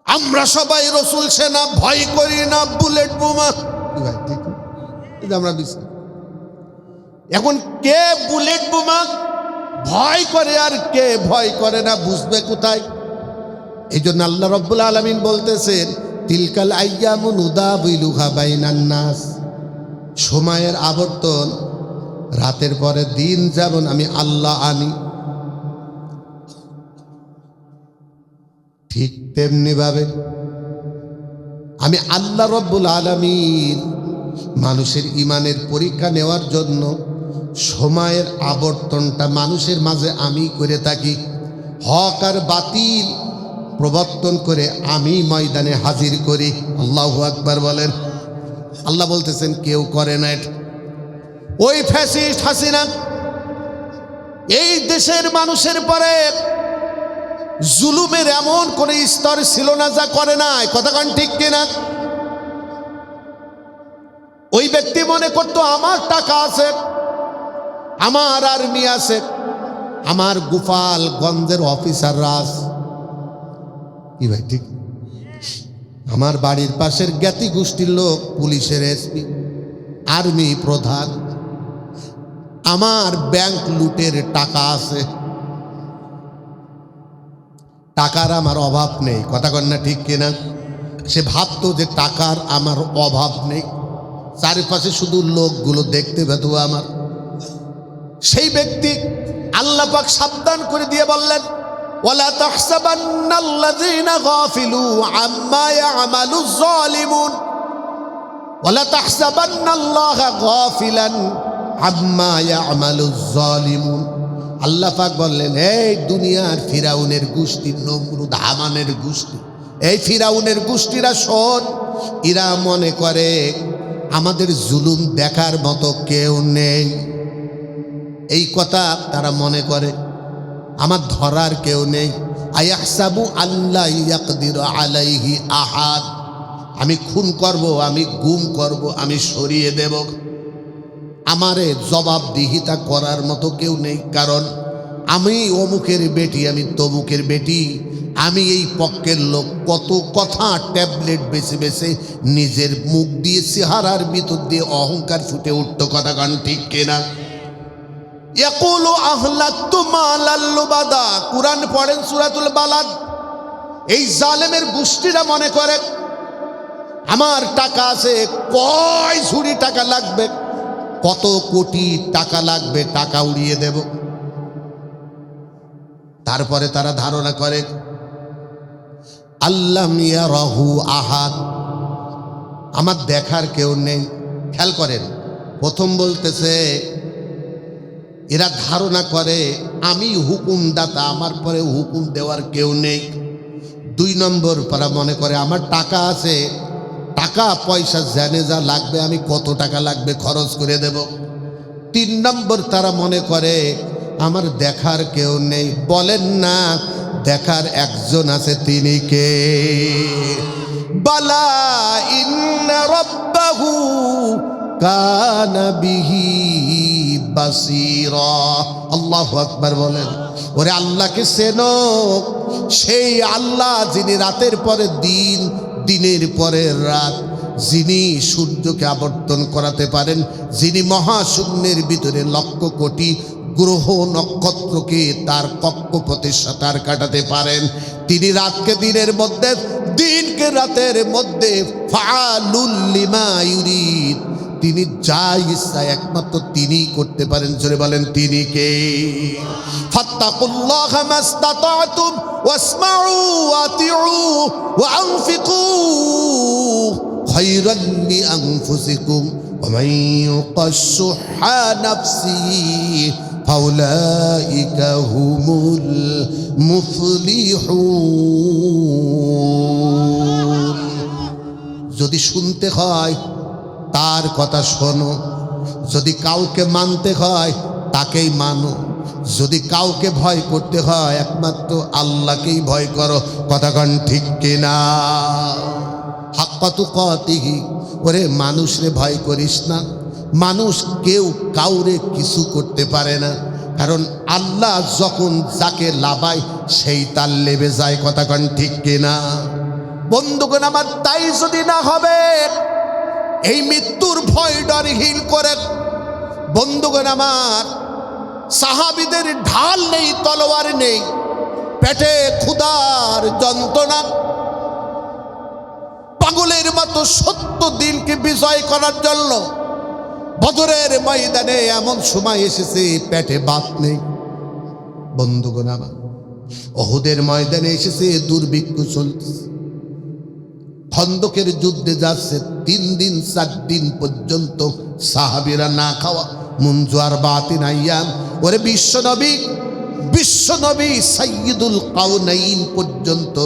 আমরা সবাই রসুল সেনা ভয় করি না বুলেট বোমা। আমরা এখন কে বুলেট বোমা ভয় করে আর কে ভয় করে না বুঝবে কোথায়? এই জন্য আল্লাহ রাব্বুল আলামিন বলতেছেন, তিলকাল আইয়ামু নুদাবিলুহা বাইনান নাস, সময়ের আবর্তন, রাতের পরে দিন যেমন আমি আল্লাহ আনি, ঠিক তেমনি ভাবে আমি আল্লাহ রাব্বুল আলামিন মানুষের ইমানের পরীক্ষা নেওয়ার জন্য সময়ের আবর্তনটা মানুষের মাঝে আমি করে থাকি। হক আর বাতিল প্রবর্তন করে আমি ময়দানে হাজির করি। আল্লাহু আকবার বলেন। আল্লাহ বলতেছেন কেউ করে না এটা। ওই ফ্যাসিস্ট হাসিনা এই দেশের মানুষের পরে জুলুমের এমন কোন স্তর ছিল না যা করে নাই। কথা কোন ঠিক কিনা? ওই ব্যক্তি মনে করতো আমার টাকা আছে, আমার আর্মি আছে, আমার গোপালগঞ্জের অফিসাররা আছে, কি ভাই ঠিক? আমার বাড়ির পাশের জ্ঞাতি গোষ্ঠীর লোক পুলিশের এসপি, আর্মি প্রধান, আমার ব্যাংক লুটের টাকা আছে, টাকার আমার অভাব নেই। কথা কন না ঠিক কিনা? সে ভাবতো যে টাকার আমার অভাব নেই, চারিপাশে শুধু লোকগুলো দেখতে পেত আমার। সেই ব্যক্তি আল্লাহ পাক সাবধান করে দিয়ে বললেন, ওয়ালা তাহসাবান্নাল্লাযীনা গাফিলু আম্মা ইয়ামালুয যালিমুন ওয়ালা তাহসাবান্নাল্লাহা গাফিলান আম্মা ইয়ামালুয যালিমুন। আল্লাহ পাক বললেন, এই দুনিয়ার ফিরাউনের গোষ্ঠী, নমরুদ হামানের গোষ্ঠী, এই ফিরাউনের গোষ্ঠীরা শোন, এরা মনে করে আমাদের জুলুম দেখার মতো কেউ নেই। এই কথা তারা মনে করে, আমার ধরার কেউ নেই। আয়াহসাবু আল্লা ইয়াকদিরু আলাইহি আহাদ, আমি খুন করব, আমি গুম করব, আমি সরিয়ে দেব, আমারে জবাবদিহিতা করার মতো কেউ নেই। কারণ আমি অমুকের বেটি, আমি তমুকের বেটি, আমি এই পক্ষের লোক কত কথা ট্যাবলেট বেছে বেছে নিজের মুখ দিয়ে চেহারার ভিতর দিয়ে অহংকার ফুটে উঠতো, কথা কান ঠিক কিনা? ইয়াকুলু আহলাকতু মালাল লুবাদা, কুরআন পড়েন সূরাতুল বালাদ। এই জালেমের গোষ্ঠীরা মনে করে আমার টাকা আছে, কয় ঝুড়ি টাকা লাগবে, কত কোটি টাকা লাগবে, টাকা উড়িয়ে দেব। তারপরে তারা ধারণা করে আল্লাম ইয়ারাহু আহাদ, আমার দেখার কেউ নেই। খেয়াল করেন, প্রথম বলতেছে এরা ধারণা করে আমি হুকুমদাতা, আমার পরে হুকুম দেওয়ার কেউ নেই। 2 নম্বর তারা মনে করে আমার টাকা আছে, টাকা পয়সা জানে যা লাগবে, আমি কত টাকা লাগবে খরচ করে দেব। 3 নম্বর তারা মনে করে আমার দেখার কেউ নেই। বলেন না দেখার একজন আছে, তিনি কে? বালা ইন্না রাব্বাহু কানা বিহি বাসীরা। আল্লাহু আকবার বলেন। ওরে আল্লাহকে চেনো, সেই আল্লাহ যিনি রাতের পরে দিন, দিনের পরে রাত, যিনি সূর্যকে আবর্তন করাতে পারেন, যিনি মহাশূন্যের ভিতরে লক্ষ কোটি গ্রহ নক্ষত্রকে তার কক্ষপথের সাঁতার কাটাতে পারেন, তিনি রাতকে দিনের মধ্যে, দিনকে রাতের মধ্যে, ফাআলুল লিমা ইউরিদ, তিনি যা ইচ্ছা একমাত্র তিনিই করতে পারেন। জোরে বলেন তিনি কে? ফাত্তাকুল্লাহা মাসতাতা'তুম ওয়াসমাউ ওয়াতিউ ওয়া আনফিকু খায়রান লিআনফুসিকুম ওয়া মান ইউকাশশুহা নাফসিহি ফাউলাইকা হুমুল মুফলিহুন। যদি শুনতে হয় তার কথা শোনো, যদি কাউকে মানতে হয় তাকেই মানো, যদি কাউকে ভয় করতে হয় একমাত্র আল্লাহকেই ভয় করো, কথা কন ঠিক কিনা? হাক্কা তুকাতিহি, ওরে মানুষরে ভয় করিস না। মানুষ কেউ কাউরে কিছু করতে পারে না, কারণ আল্লাহ যখন যাকে লাভায় সেই তার লেবে যায়, কথা কন ঠিক কিনা? বন্ধুগণ আমার, তাই যদি না হবে এই মৃত্যুর ভয় ডরহীন করে, বন্ধুগণ আমার, সাহাবীদের ঢাল নেই, তলোয়ার নেই, পেটে ক্ষুধার যন্ত্রণা, পাগলের মতো 70 দিনকে বিজয় করার জন্য বদরের ময়দানে এমন সময় এসেছে পেটে ভাত নেই। বন্ধুগণ আমার, উহুদের ময়দানে এসেছে দুর্ভিক্ষ চলতেছে, খন্দকের যুদ্ধে যাচ্ছে, 3 দিন 4 দিন পর্যন্ত সাহাবীরা না খাওয়া, মুনজু আরবাতিন আইয়াম। ওরে বিশ্বনবী সাইয়্যিদুল কাউনাইন পর্যন্ত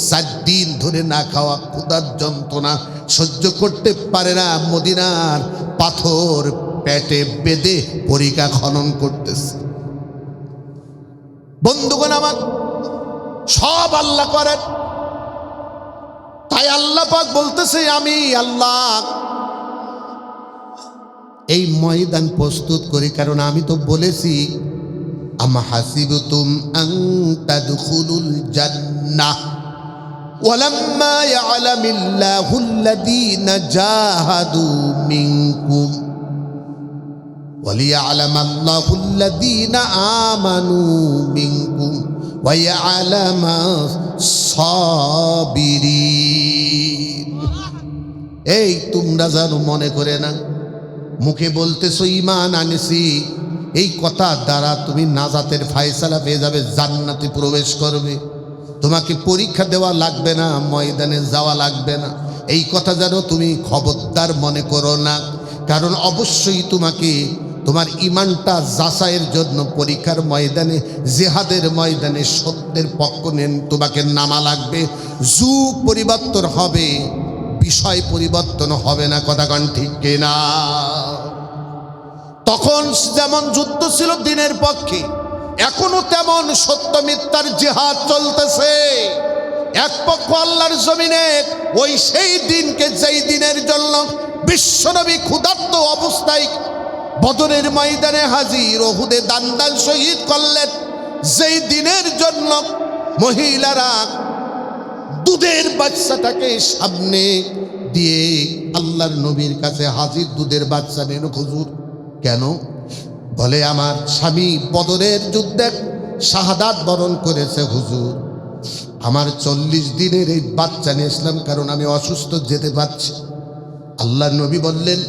4 দিন ধরে না খাওয়া, ক্ষুধার যন্ত্রণা সহ্য করতে পারে না, মদিনার পাথর পেটে বেঁধে পরিখা খনন করতেছে। বন্ধুগণ আমার, সব আল্লাহ করেন। তাই আল্লাহ পাক বলতেছে আমি আল্লাহ এই ময়দান প্রস্তুত করি, কারণ আমি তো বলেছি আম হাসিবতুম আন তাদখুলুল জান্নাহ ওয়ালাম্মা ইয়ালামিল্লাহুল্লাযীনা জাহাদু মিনকুম ওয়ালিয়ালামাল্লাহুল্লাযীনা আমানু মিনকুম ওয়া ইয়ালামাস সাবিরিন। এই তোমরা জানো, মনে করে না মুখে বলতেছো ঈমান আনেছি, এই কথার দ্বারা তুমি নাজাতের ফায়সালা পেয়ে যাবে, জান্নাতে প্রবেশ করবে, তোমাকে পরীক্ষা দেওয়া লাগবে না, ময়দানে যাওয়া লাগবে না, এই কথা যেন তুমি খবরদার মনে করো না। কারণ অবশ্যই তোমাকে তোমার ঈমানটা যাচাইয়ের জন্য পরীক্ষার ময়দানে, জিহাদের ময়দানে সত্যের পক্ষ নেন তোমাকে নামা লাগবে। যুগ পরিবর্তন হবে, বিষয় পরিবর্তন হবে না, কথা কন ঠিক কিনা? তখন যেমন যুদ্ধ ছিল দিনের পক্ষে, এখনো তেমন সত্য মিথ্যার জিহাদ চলতেছে। এক পক্ষ আল্লাহর জমিনে ওই সেই দিনকে, যেই দিনের জন্য বিশ্বনবী ক্ষুধার্ত অবস্থায় বদরের ময়দানে হাজির, উহুদে দান্দাল শহীদ করলেন, যেই দিনের জন্য মহিলারা দুধের বাচ্চাটাকে সামনে দিয়ে আল্লাহর নবীর কাছে হাজির। দুধের বাচ্চা নেন হুজুর। কেন? বলে আমার স্বামী বদরের যুদ্ধে শাহাদাত বরণ করেছে হুজুর, আমার 40 দিনের এই বাচ্চা নিয়ে আসলাম, কারণ আমি অসুস্থ, যেতে পারছি। আল্লাহর নবী বললেন,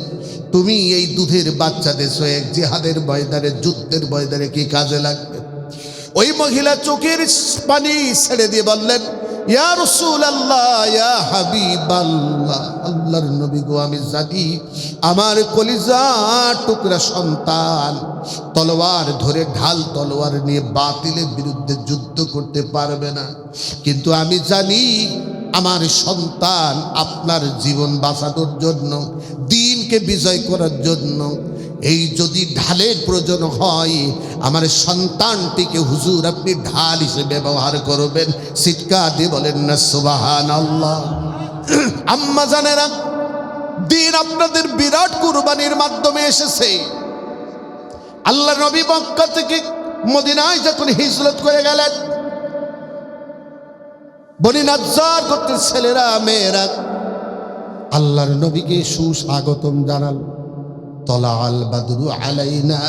তুমি এই দুধের বাচ্চা দেশো এক জিহাদের ময়দানে, যুদ্ধের ময়দানে কি কাজে লাগবে? ওই মহিলা চোখের পানি ছেড়ে দিয়ে বললেন, ইয়া রাসূলুল্লাহ, ইয়া হাবিবাল্লাহ, আল্লাহর নবী গো, আমি জানি আমার কলিজার টুকরা সন্তান তলোয়ার ধরে, ঢাল তলোয়ার নিয়ে বাতিলের বিরুদ্ধে যুদ্ধ করতে পারবে না, কিন্তু আমি জানি আমার সন্তান আপনার জীবন বাঁচানোর জন্য, দ্বীনকে বিজয় করার জন্য, এই যদি ঢালের প্রয়োজন হয়, আমার সন্তানটিকে হুজুর আপনি ঢাল হিসেবে ব্যবহার করবেন। চিৎকার দিয়ে বলেন না সুবহানাল্লাহ। আম্মা জানেরা, দ্বীন আপনাদের বিরাট কুরবানির মাধ্যমে এসেছে। আল্লাহ নবী মক্কা থেকে মদিনায় যখন হিজরত করে গেলেন, বনি নাজ্জার গোত্রের ছেলেরা মেয়েরা আল্লাহর নবীকে সুস্বাগতম জানাল। তলা আল বাদরু আলাইনা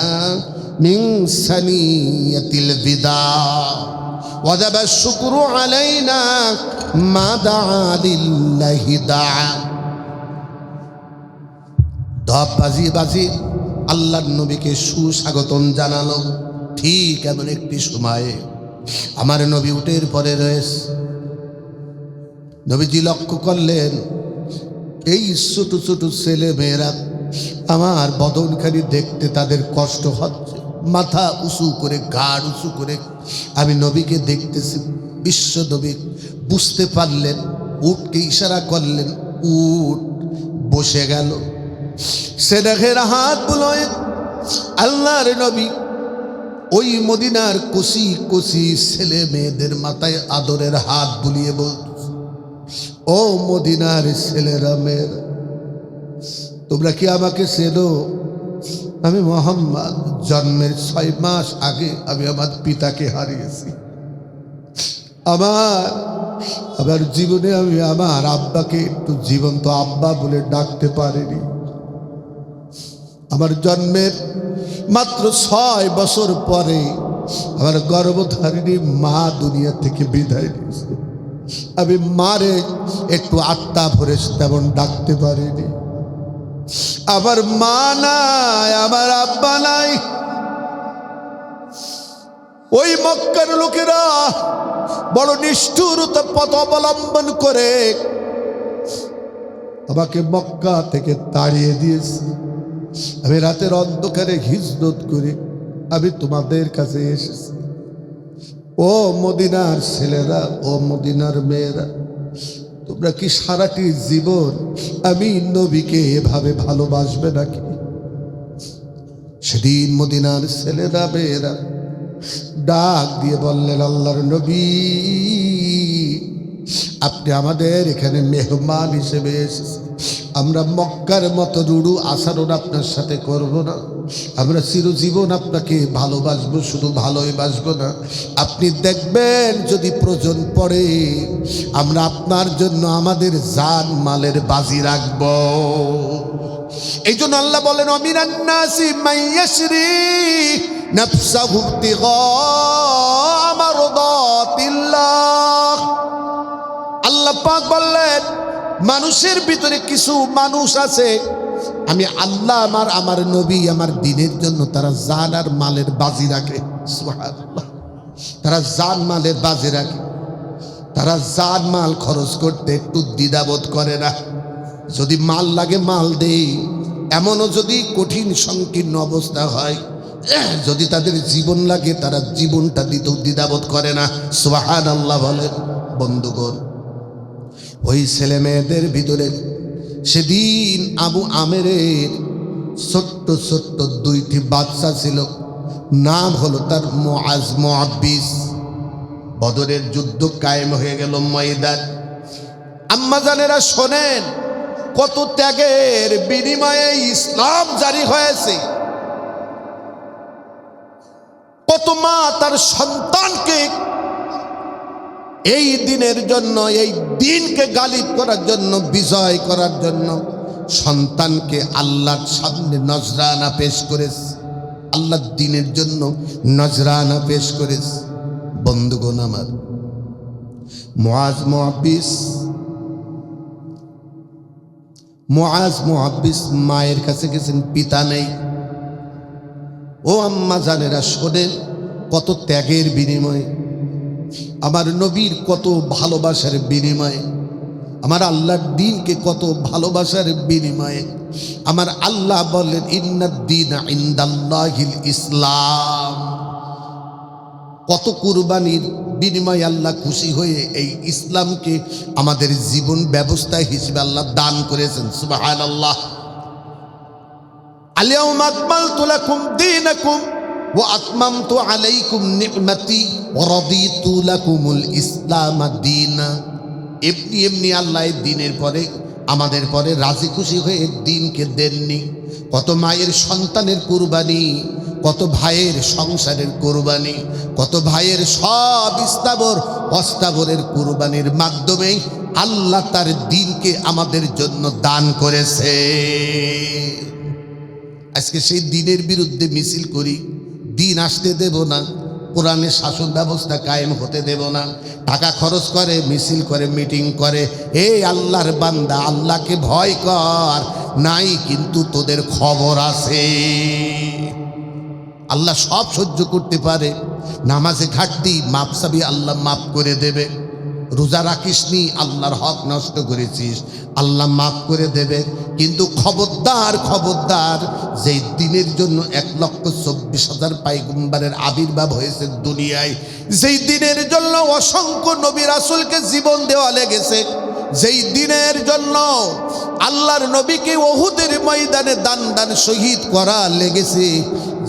মিন সানিয়াতিল বিদা ওয়াজাবা শুকরু আলাইনা মা দাআ লিল্লাহি দাআ। ধপ বাজিয়ে বাজিয়ে আল্লাহর নবীকে সুস্বাগতম জানালো। ঠিক এমন একটি সময়ে আমার নবী উটের পরে রয়েছে। নবীজি লক্ষ্য করলেন, এই ছোট ছোট ছেলে মেয়েরা আমার বদনখানি দেখতে তাদের কষ্ট হচ্ছে, মাথা উঁচু করে, ঘাড় উঁচু করে আমি নবীকে দেখতেছি। বিশ্ব নবী বুঝতে পারলেন, উটকে ইশারা করলেন, উট বসে গেল। সে দেখের হাত বুলোয় আল্লাহর নবী ওই মদিনার কচি কচি ছেলে মেয়েদের মাথায় আদরের হাত বুলিয়ে বলছে, ও মদিনার ছেলেরা মেয়েরা, তোমরা কি আমাকে চেনো? আমি মুহাম্মদ। জন্মের 6 মাস আগে আমি আমার পিতাকে হারিয়েছি। আমার জীবনে আমি আমার আব্বাকে একটু জীবন্ত আব্বা বলে ডাকতে পারিনি। আমার জন্মের মাত্র 6 বছর পরে আমার গর্ভধারিণী মা দুনিয়া থেকে বিদায় নিয়েছে। আমি মারে একটু আত্মা ভরে তেমন ডাকতে পারিনি। আমার মা নাই, আমার আব্বা নাই। ওই মক্কার লোকেরা বড় নিষ্ঠুরতা পথ অবলম্বন করে আমাকে মক্কা থেকে তাড়িয়ে দিয়েছে। আমি রাতের অন্ধকারে হিজরত করে আমি তোমাদের কাছে এসেছি। ও মদিনার ছেলেরা, ও মদিনার মেয়েরা, তোমরা কি সারাটি জীবন আমি নবীকে এভাবে ভালোবাসবে নাকি? সেদিন মদিনার ছেলেরা মেয়েরা ডাক দিয়ে বললেন, আল্লাহর নবী, আপনি আমাদের এখানে মেহমান হিসেবে এসেছেন। আমরা মক্কার মতো রুড়ু আচরণ আপনার সাথে করব না। আমরা চিরজীবন আপনাকে ভালোবাসবো, শুধু ভালোই বাসবো না, আপনি দেখবেন যদি প্রয়োজন পড়ে আমরা আপনার জন্য আমাদের জান মালের বাজি রাখব। এই জন্য আল্লাহ বলেন, আমিনান নাসি মাইয়াশরি নাফসাহু ইবতিগা মারদাতিল্লাহ। আল্লাহ পাক বললেন, মানুষের ভিতরে কিছু মানুষ আছে, আমি আল্লাহ আমার নবী আমার দ্বীনের জন্য তারা জান আর মালের বাজি রাখে। সুবহানাল্লাহ। তারা জান মালের বাজি রাখে। তারা জান মাল খরচ করতে একটু দ্বিধাবোধ করে না। যদি মাল লাগে মাল দেই, এমনও যদি কঠিন সংকীর্ণ অবস্থা হয়, যদি তাদের জীবন লাগে তারা জীবনটা দিতেও দ্বিধাবোধ করে না। সুবহানাল্লাহ বলেন। বন্ধুগণ, ওই ছেলে মেয়েদের ভিতরে সেদিন আবু আমেরের ছোট্ট ছোট্ট 2টি বাচ্চা ছিল। নাম হলো তার মুআজ, মুআব্বিস। বদরের যুদ্ধ কায়েম হয়ে গেল ময়দান। আম্মা জানেরা শোনেন, কত ত্যাগের বিনিময়ে ইসলাম জারি হয়েছে। কত মা তার সন্তানকে এই দিনের জন্য, এই দিনকে গালিব করার জন্য, বিজয় করার জন্য সন্তানকে আল্লাহর সামনে নজরানা পেশ করেছে, আল্লাহর দিনের জন্য নজরানা পেশ করেছে। বন্ধুগণ আমার, মুআজ মুআব্বিস মায়ের কাছে গেছেন, পিতা নেই। ও আম্মা জানেরা শোনেন, কত ত্যাগের বিনিময়ে, আমার নবীর কত ভালোবাসার বিনিময়ে, আমার আল্লাহর দ্বীনকে কত ভালোবাসার বিনিময়ে আমার আল্লাহ বলেন ইন্নাদ-দীনা ইনদাল্লাহিল ইসলাম। কত কুরবানির বিনিময়ে আল্লাহ খুশি হয়ে এই ইসলামকে আমাদের জীবন ব্যবস্থা হিসেবে আল্লাহ দান করেছেন। সুবহানাল্লাহ। আল-ইয়াওমা আকমালতু লাকুম দীনাকুম ওয়া আতমামতু আলাইকুম নি'মাতি ওয়া রাদিতু লাকুমুল ইসলাম দীনা। এমনি আল্লাহ দিনের পরে আমাদের পরে রাজি খুশি হয়ে দিনকে দেননি। কত মায়ের সন্তানের কুরবানি, কত ভাইয়ের সংসারের কুরবানি, কত ভাইয়ের সব স্থাবর অস্থাবরের কুরবানির মাধ্যমে আল্লাহ তার দিনকে আমাদের জন্য দান করেছে। আজকে সেই দিনের বিরুদ্ধে মিছিল করি, দিন আসতে দেব না, কোরআনের শাসন ব্যবস্থা কায়েম হতে দেব না, টাকা খরচ করে, মিছিল করে, মিটিং করে। এই আল্লাহর বান্দা, আল্লাহকে ভয় কর, নাই কিন্তু তোদের খবর আছে। আল্লাহ সব সহ্য করতে পারে। নামাজে ঘাটতি মাপ চাবি, আল্লাহ মাফ করে দেবে। রোজা রাখিসনি, আল্লাহর হক নষ্ট করেছিস, আল্লাহ মাফ করে দেবে। কিন্তু খবরদার, খবরদার, যেই দিনের জন্য 1,24,000 পয়গম্বরের আবির্ভাব হয়েছে দুনিয়ায়, যেই দিনের জন্য অসংখ্য নবী রাসূলকে জীবন দেওয়া লেগেছে, যেই দিনের জন্য আল্লাহর নবীকে উহুদের ময়দানে দান শহীদ করা লেগেছে,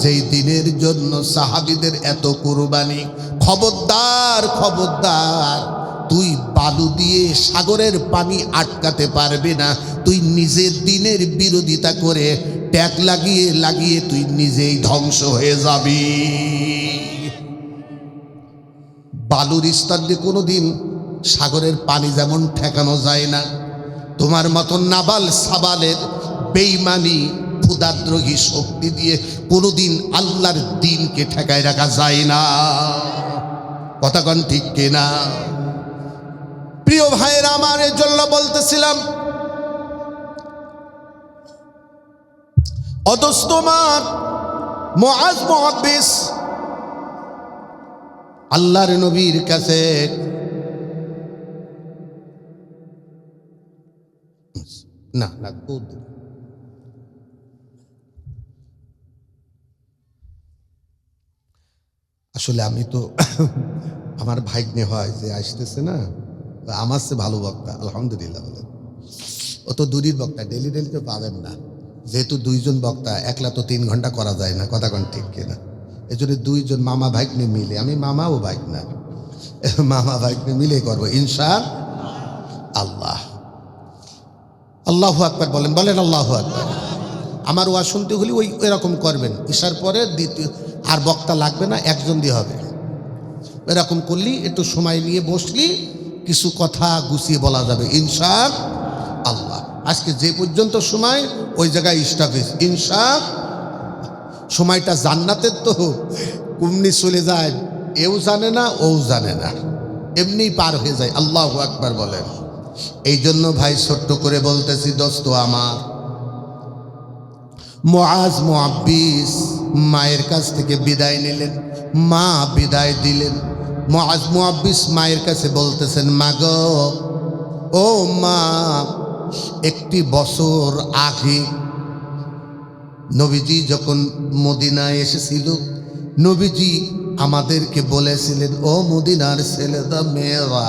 যেই দিনের জন্য সাহাবীদের এত কুরবানি, খবরদার, খবরদার, তুই বালু দিয়ে সাগরের পানি আটকাতে পারবে না। তুই নিজের দিনের বিরোধিতা করে ট্যাগ লাগিয়ে তুই নিজেই ধ্বংস হয়ে যাবি। বালুর স্তর দিয়ে কোনোদিন সাগরের পানি যেমন ঠেকানো যায় না, তোমার মতন নাবাল সাবালের বেঈমানি ক্ষুদাদ্রোহী শক্তি দিয়ে কোনোদিন আল্লাহর দ্বীনকে ঠেকায় রাখা যায় না। কথা কোন ঠিক কিনা? প্রিয় ভাইয়েরা আমার, এর জন্য বলতেছিলাম, অথচ তোমার মুআজ মুআব্বিস আল্লাহর নবীর কাছে না আসলে আমি তো আমার ভাগ্নে হয় যে আসতেছে না, আমার চেয়ে ভালো বক্তা আলহামদুলিল্লাহ বলেন। ও তো দূরের বক্তা, ডেলি তো পাবেন না, যেহেতু দুইজন বক্তা, একলা তো 3 ঘন্টা করা যায় না। কথা কোন ঠিক কিনা? এই জন্য দুইজন মামা ভাগ্নে মিলে, আমি মামা ও ভাগ্না, মামা ভাগ্নে মিলে করবো ইনশাআল্লাহ। আল্লাহু আকবার বলেন, বলেন আল্লাহু আকবার। আমার ওয়াজ শুনতে হলে ওই এরকম করবেন, ঈশার পরে দ্বিতীয় আর বক্তা লাগবে না, একজন দিয়ে হবে। এরকম করলি, একটু সময় নিয়ে বসলি, কিছু কথা গুছিয়ে বলা যাবে ইনশাআল্লাহ। আজকে যে পর্যন্ত সময় ওই জায়গায় স্টপেজ ইনশাআল্লাহ। সময়টা জান্নাতের তো কুমনি চলে যায়, এও জানে না, ও জানে না, এমনি পার হয়ে যায়। আল্লাহু আকবার বলেন। এই জন্য ভাই ছোট্ট করে বলতেছি, দোস্ত আমার, মুআজ মুআব্বিস মায়ের কাছ থেকে বিদায় নিলেন, মা বিদায় দিলেন। মুআজ মুআব্বিস মায়ের কাছে বলতেছেন, মা গো, ও মা, 1 বছর আগে নবীজি যখন মদিনায় এসেছিল, নবীজি আমাদেরকে বলেছিলেন, ও মদিনার ছেলেরা মেয়েরা,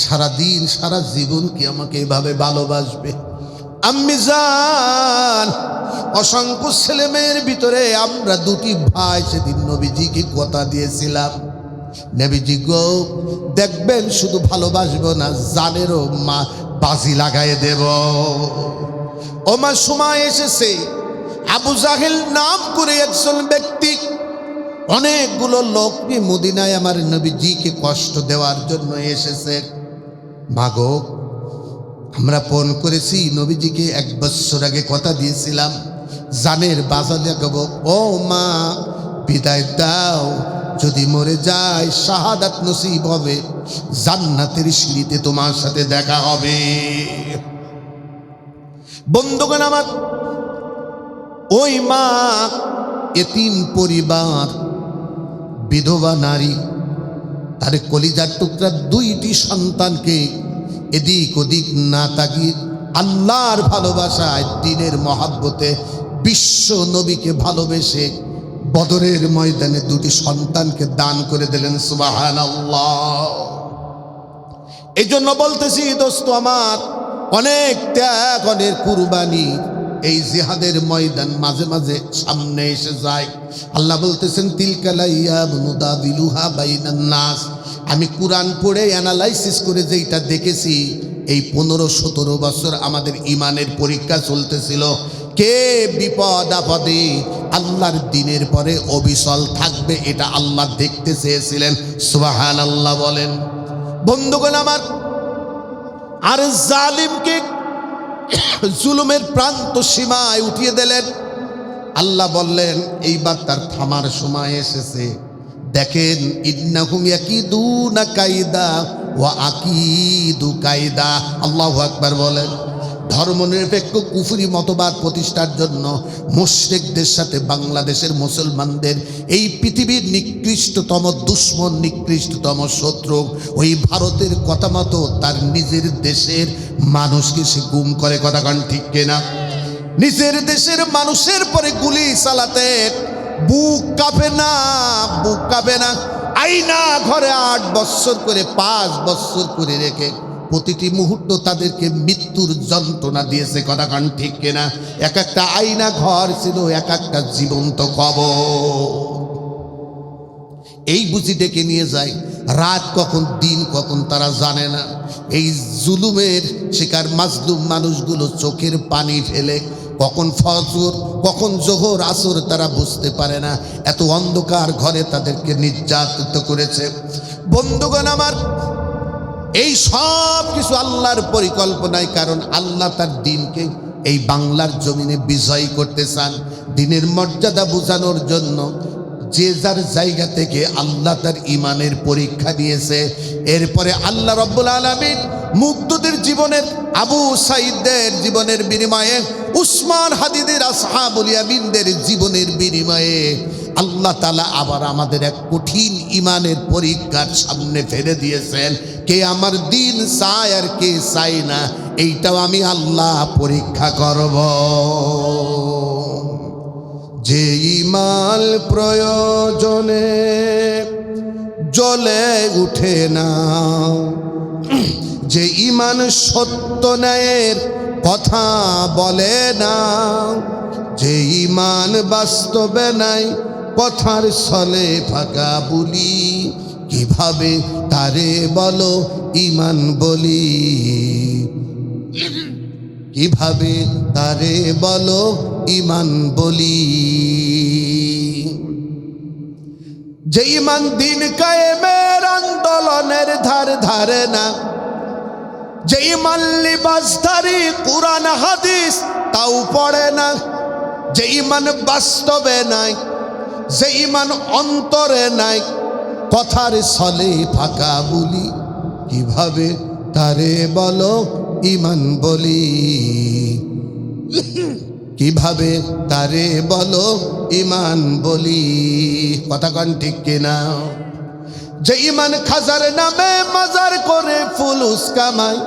সারাদিন সারা জীবন কি আমাকে এভাবে ভালোবাসবে? আম্মি জান, অসংখ্য ছেলে মেয়ের ভিতরে আমরা 2টি ভাই সেদিন নবীজিকে কথা দিয়েছিলাম, নবীজি গো, দেখবেন শুধু ভালোবাসবো না, জানেরও মা বাজি লাগাই দেব। ও মা, সময় এসেছে, আবু জাহেল নাম করে একজন ব্যক্তি অনেকগুলো লোক মদিনায় আমার নবীজিকে কষ্ট দেওয়ার জন্য এসেছে। মাগো, আমরা ফোন করেছি নবীজিকে, 1 বছর আগে কথা দিয়েছিলাম জানের বাজার লাগাবো। ও মা, বিদায় দাও, যদি মরে যায় শাহাদাত নসিব হবে, জান্নাতের সিঁড়িতে তোমার সাথে দেখা হবে। বন্ধুগণ আমার, ওই মা, এতিম পরিবার, বিধবা নারী, তার কলিজার টুকরা 2টি সন্তানকে এদিক ওদিক না তাকিয়ে আল্লাহর ভালোবাসায়, দ্বীনের মহাব্বতে, বিশ্ব নবীকে ভালোবেসে বদরের ময়দানে 2টি সন্তানকে দান করে দিলেন। সুবহানাল্লাহ। এই জন্য বলতেছি দোস্ত আমার, অনেক ত্যাগ, অনেক কুরবানি এই জিহাদের ময়দান মাঝে মাঝে সামনে এসে যায়। আল্লাহ বলতেছেন, তিলকাল আইয়াম নুদাবিলুহা বাইনান নাস। আমি কোরআন পড়ে অ্যানালাইসিস করে যেটা দেখেছি, এই 15-17 বছর আমাদের ইমানের পরীক্ষা চলতেছিল। কে বিপদ আপদে আল্লাহর দ্বীনের পরে অবিচল থাকবে, এটা আল্লাহ দেখতে চেয়েছিলেন। সুবহানাল্লাহ বলেন। বন্ধুগণ আমার, আর জালিমকে জুলুমের প্রান্ত সীমায় উঠিয়ে দিলেন। আল্লাহ বললেন, এইবার তার থামার সময় এসেছে। দেখেন, ইন্নাহুম ইয়াকিদুনা কায়দা ওয়া আকিদু কায়দা। আল্লাহু আকবার বলেন। ধর্মনিরপেক্ষ কুফরি মতবাদ প্রতিষ্ঠার জন্য মুশরিকদের সাথে বাংলাদেশের মুসলমানদের, এই পৃথিবীর নিকৃষ্টতম দুশ্মন, নিকৃষ্টতম শত্রু ওই ভারতের কথা মতো তার নিজের দেশের মানুষকে সে গুম করে। কথা কান ঠিক কিনা? নিজের দেশের মানুষের পরে গুলি চালাতে বুক কাঁপে না, বুক কাঁপে না। আয়না ঘরে 8 বছর করে, 5 বছর করে রেখে প্রতিটি মুহূর্ত তাদেরকে মৃত্যুর যন্ত্রণা দিয়েছে। কথা কান ঠিক কিনা? এক একটা আয়না ঘর ছিল এক একটা জীবন্ত কবর। এই বুঝি ডেকে নিয়ে যায়, রাত কখন দিন কখন তারা জানে না। এই জুলুমের শিকার মাজলুম মানুষগুলো চোখের পানি ফেলে কখন ফজর কখন জোহর আসর তারা বুঝতে পারে না। এত অন্ধকার ঘরে তাদেরকে নির্যাতিত করেছে। বন্ধুগণ আমার, এই সব কিছু আল্লাহর পরিকল্পনায়। কারণ আল্লাহ তার দ্বীনকে এই বাংলার জমিনে বিজয় করতে চান। দ্বীনের মর্যাদা বোঝানোর জন্য যে যার জায়গা থেকে আল্লাহ তার ইমানের পরীক্ষা নিয়েছে। এরপরে আল্লাহ রব্বুল আলামিন মুগ্ধদের জীবনের, আবু সাঈদের জীবনের বিনিময়ে, উসমান হাদিদের, আসহাবুল ইয়ামিনদের জীবনের বিনিময়ে আল্লাহ তাআলা আবার আমাদের এক কঠিন ইমানের পরীক্ষার সামনে ফেলে দিয়েছেন। কে আমার দিন চায় আর কে চায় না, এইটাও আমি আল্লাহ পরীক্ষা করব। যে ইমান প্রয়োজনে জ্বলে উঠে না, যে ইমান সত্য ন্যায়ের কথা বলে না, যে ইমান বাস্তবে নাই কথার ছলে ফাঁকা বলি, কিভাবে তারে বলো ইমান বলি, কিভাবে তারে বলো ইমান বলি। যে ইমান দিন কায়েমের আন্দোলনের ধার ধারে না, যে ইমান লিবাসধারী কুরআন হাদিস তাও পড়ে না, যে ইমান বাস্তবে নাই, যে ইমান অন্তরে নাই, কথার ছলে ফাঁকা বলি, কিভাবে তারে বলো ইমান বলি, কিভাবে তারে বলো ইমান বলি। কথা কন ঠিক কিনা? যে ইমান খাজার নামে মাজার করে ফুলুস কামায়,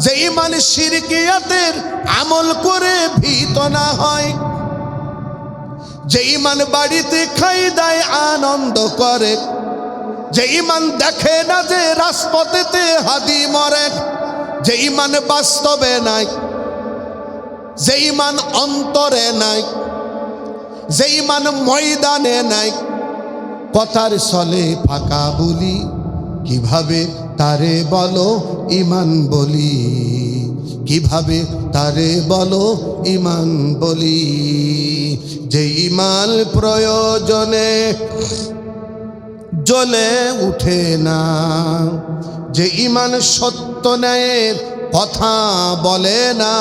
যে ইমান শিরকিয়াতের আমল করে ভীত না হয়, যে ইমান বাড়িতে খাই দায় আনন্দ করে, যে ইমান দেখে না যে রাজপথেতে হাদি মরে, যে ইমান বাস্তবে নাই, যে ইমান অন্তরে নাই, যে ইমান ময়দানে নাই, কথার ছলে ফাঁকা বলি, কিভাবে তারে বলো ঈমান বলি, কিভাবে তারে বলো ঈমান বলি। যে ঈমান প্রয়োজনে জ্বলে উঠে না, যে ঈমান সত্য ন্যায়ের কথা বলে না,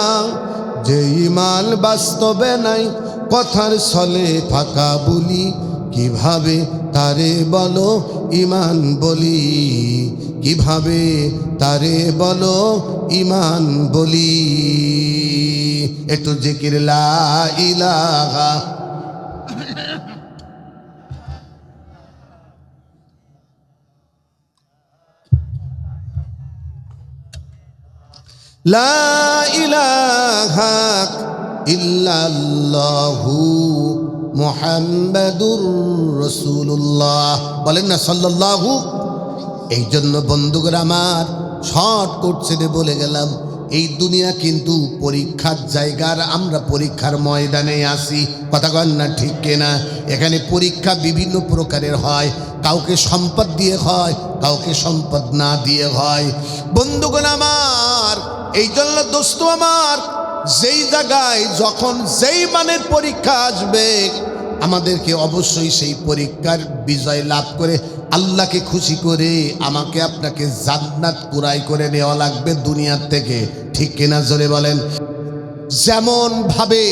যে ঈমান বাস্তবে নাই কথার ছলে ফাঁকা বলি, কিভাবে তারে বলো ঈমান বলি, কিভাবে তারে বলো ঈমান বলি। একটু জিকির লা ইলাহা লা ইলাহা ইল্লাল্লাহু মুহাম্মাদুর রাসূলুল্লাহ, বলেন না সাল্লাল্লাহু। এই জন্য বন্ধুগণ আমার, শর্ট করছে বলে গেলাম, এই দুনিয়া কিন্তু পরীক্ষার জায়গার, আমরা পরীক্ষার ময়দানে আসি, কথা বল না ঠিক কিনা। এখানে পরীক্ষা বিভিন্ন প্রকারের হয়, কাউকে সম্পদ দিয়ে হয়, কাউকে সম্পদ না দিয়ে হয়। বন্ধুগণ আমার, এই জন্য দোস্ত আমার, যেই জায়গায় যখন যেই মানের পরীক্ষা আসবে, আমাদেরকে অবশ্যই সেই পরীক্ষার বিজয় লাভ করে আল্লাহকে খুশি করে আমাকে আপনাকে জান্নাত কুরাই করে নেওয়া লাগবে দুনিয়ার থেকে, ঠিক কিনা জোরে বলেন। যেমন ভাবে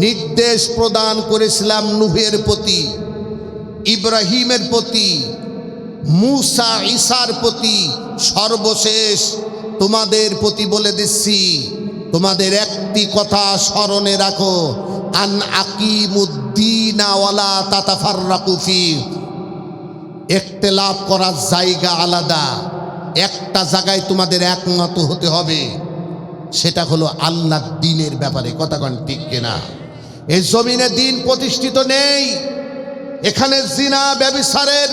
নির্দেশ প্রদান করেছিলাম নূহের প্রতি, ইব্রাহিমের প্রতি, মূসা ঈসার প্রতি, সর্বশেষ তোমাদের প্রতি বলে দিচ্ছি, তোমাদের একটি কথা স্মরণে রাখো, আন আকিমুদ্দিন ওয়ালা তাতাফাররাকু ফি। ইখতিলাফ করার জায়গা আলাদা, একটা জায়গায় তোমাদের একমত হতে হবে, সেটা হলো আল্লাহর দ্বীনের ব্যাপারে, কথা কোন ঠিক কিনা। এই জমিনে দ্বীন প্রতিষ্ঠিত নেই, এখানে জিনা ব্যভিচারের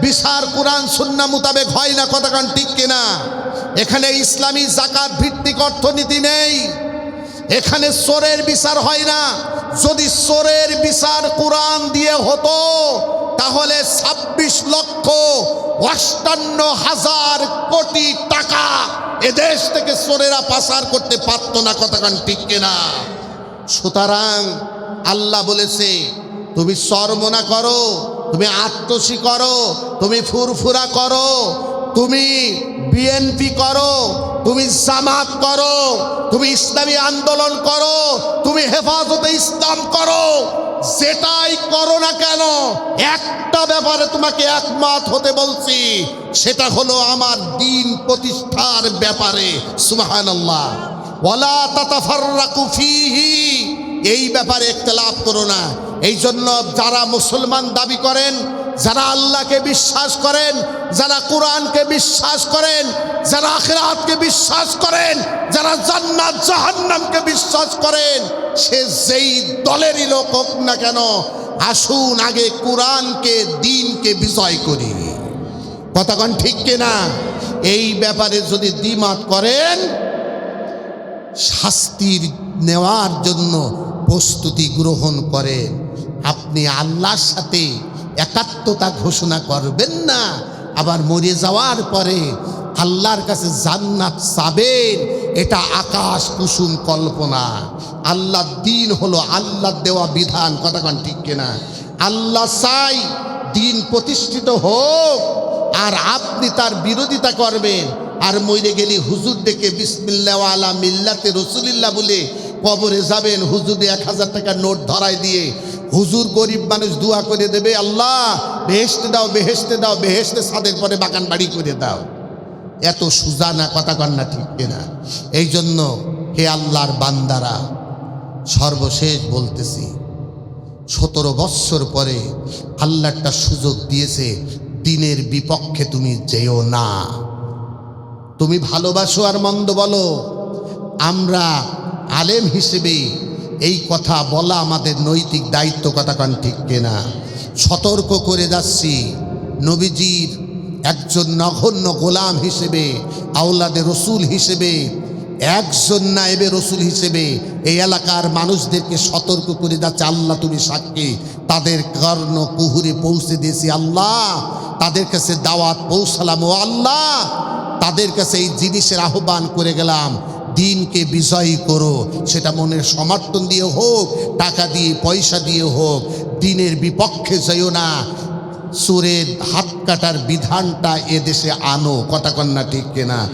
বিচার কোরআন সুন্নাহ মোতাবেক হয় না, কথা কোন ঠিক কিনা। এখানে ইসলামী যাকাত ভিত্তিক অর্থনীতি নেই, এখানে চোরের বিচার হয় না। যদি চোরের বিচার কোরআন দিয়ে হতো তাহলে 26,58,000 কোটি টাকা এদেশ থেকে চোরেরা পাচার করতে পারত না, কথা কান ঠিক কিনা। সুতরাং আল্লাহ বলেছে, তুমি চরমনা করো, তুমি আত্মসী করো, তুমি ফুরফুরা করো, তুমি বিএনপি করো, তুমি জামাত করো, তুমি ইসলামী আন্দোলন করো, তুমি হেফাজতে ইসলাম করো, যেটাই করো না কেন, একটা ব্যাপারে তোমাকে একমত হতে বলছি, সেটা হলো আমার দ্বীন প্রতিষ্ঠার ব্যাপারে। সুবহানাল্লাহ। ওয়ালা তাতাফাররাকু ফীহি, এই ব্যাপারে ইখতিলাফ করো না। এই জন্য যারা মুসলমান দাবি করেন, যারা আল্লাহকে বিশ্বাস করেন, যারা কোরআনকে বিশ্বাস করেন, যারা আখিরাতকে বিশ্বাস করেন, যারা জান্নাত জাহান্নামকে বিশ্বাস করেন, সে যেই দলেরই লোক হোক না কেন, আসুন আগে কোরআনকে দ্বীনকে বিজয় করি, কথা কোন ঠিক কিনা। এই ব্যাপারে যদি দ্বিমত করেন, শাস্তির নেওয়ার জন্য প্রস্তুতি গ্রহণ করেন। আপনি আল্লাহর সাথে একাত্মতা ঘোষণা করবেন না, আবার মরে যাওয়ার পরে আল্লাহর কাছে জান্নাত চাবেন, এটা আকাশ কুসুম কল্পনা। আল্লাহর দ্বীন হলো আল্লাহর দেওয়া বিধান, কথা কোন ঠিক কিনা। আল্লাহ চাই দ্বীন প্রতিষ্ঠিত হোক, আর আপনি তার বিরোধিতা করবেন, আর মরে গেলি হুজুর ডেকে বিসমিল্লাহ আলা মিল্লাতে রাসূলিল্লাহ বলে কবরে যাবেন, হুজুরে 1000 টাকার নোট ধরাই দিয়ে, হুজুর গরিব মানুষ দোয়া করে দেবে, আল্লাহ বেহেশতে দাও, বেহেশতে দাও, বেহেশতে ছাদের পরে বাগান বাড়ি করে দাও। এত সুজা না, কথা কন না ঠিক কিনা। এই জন্য হে আল্লাহর বান্দারা, সর্বশেষ বলতেছি, 17 বৎসর পরে আল্লাহ একটা সুযোগ দিয়েছে, দ্বীনের বিপক্ষে তুমি যেও না। তুমি ভালোবাসো আর মন্দ বলো, আমরা আলেম হিসেবে এই কথা বলা আমাদের নৈতিক দায়িত্ব, কথা কান ঠিক কিনা। সতর্ক করে যাচ্ছি, নবীজির একজন নগণ্য গোলাম হিসেবে, আওলাদে রসুল হিসেবে, একজন নায়েবে রসুল হিসেবে এই এলাকার মানুষদেরকে সতর্ক করে যাচ্ছে। আল্লাহ তুমি সাক্ষী, তাদের কর্ণ কুহুরে পৌঁছে দিয়েছি। আল্লাহ তাদের কাছে দাওয়াত পৌঁছালাম। ও আল্লাহ, তাদের কাছে এই জিনিসের আহ্বান করে গেলাম, দিনকে বিজয়ী করো। সেটা মনের সমর্থন দিয়ে হোক, টাকা দিয়ে, পয়সা দিয়ে হোক। দিনের বিপক্ষে যাইও না। চোরের হাত কাটার বিধানটা এদেশে আনো। কথা কন্যা ঠিক কিনা?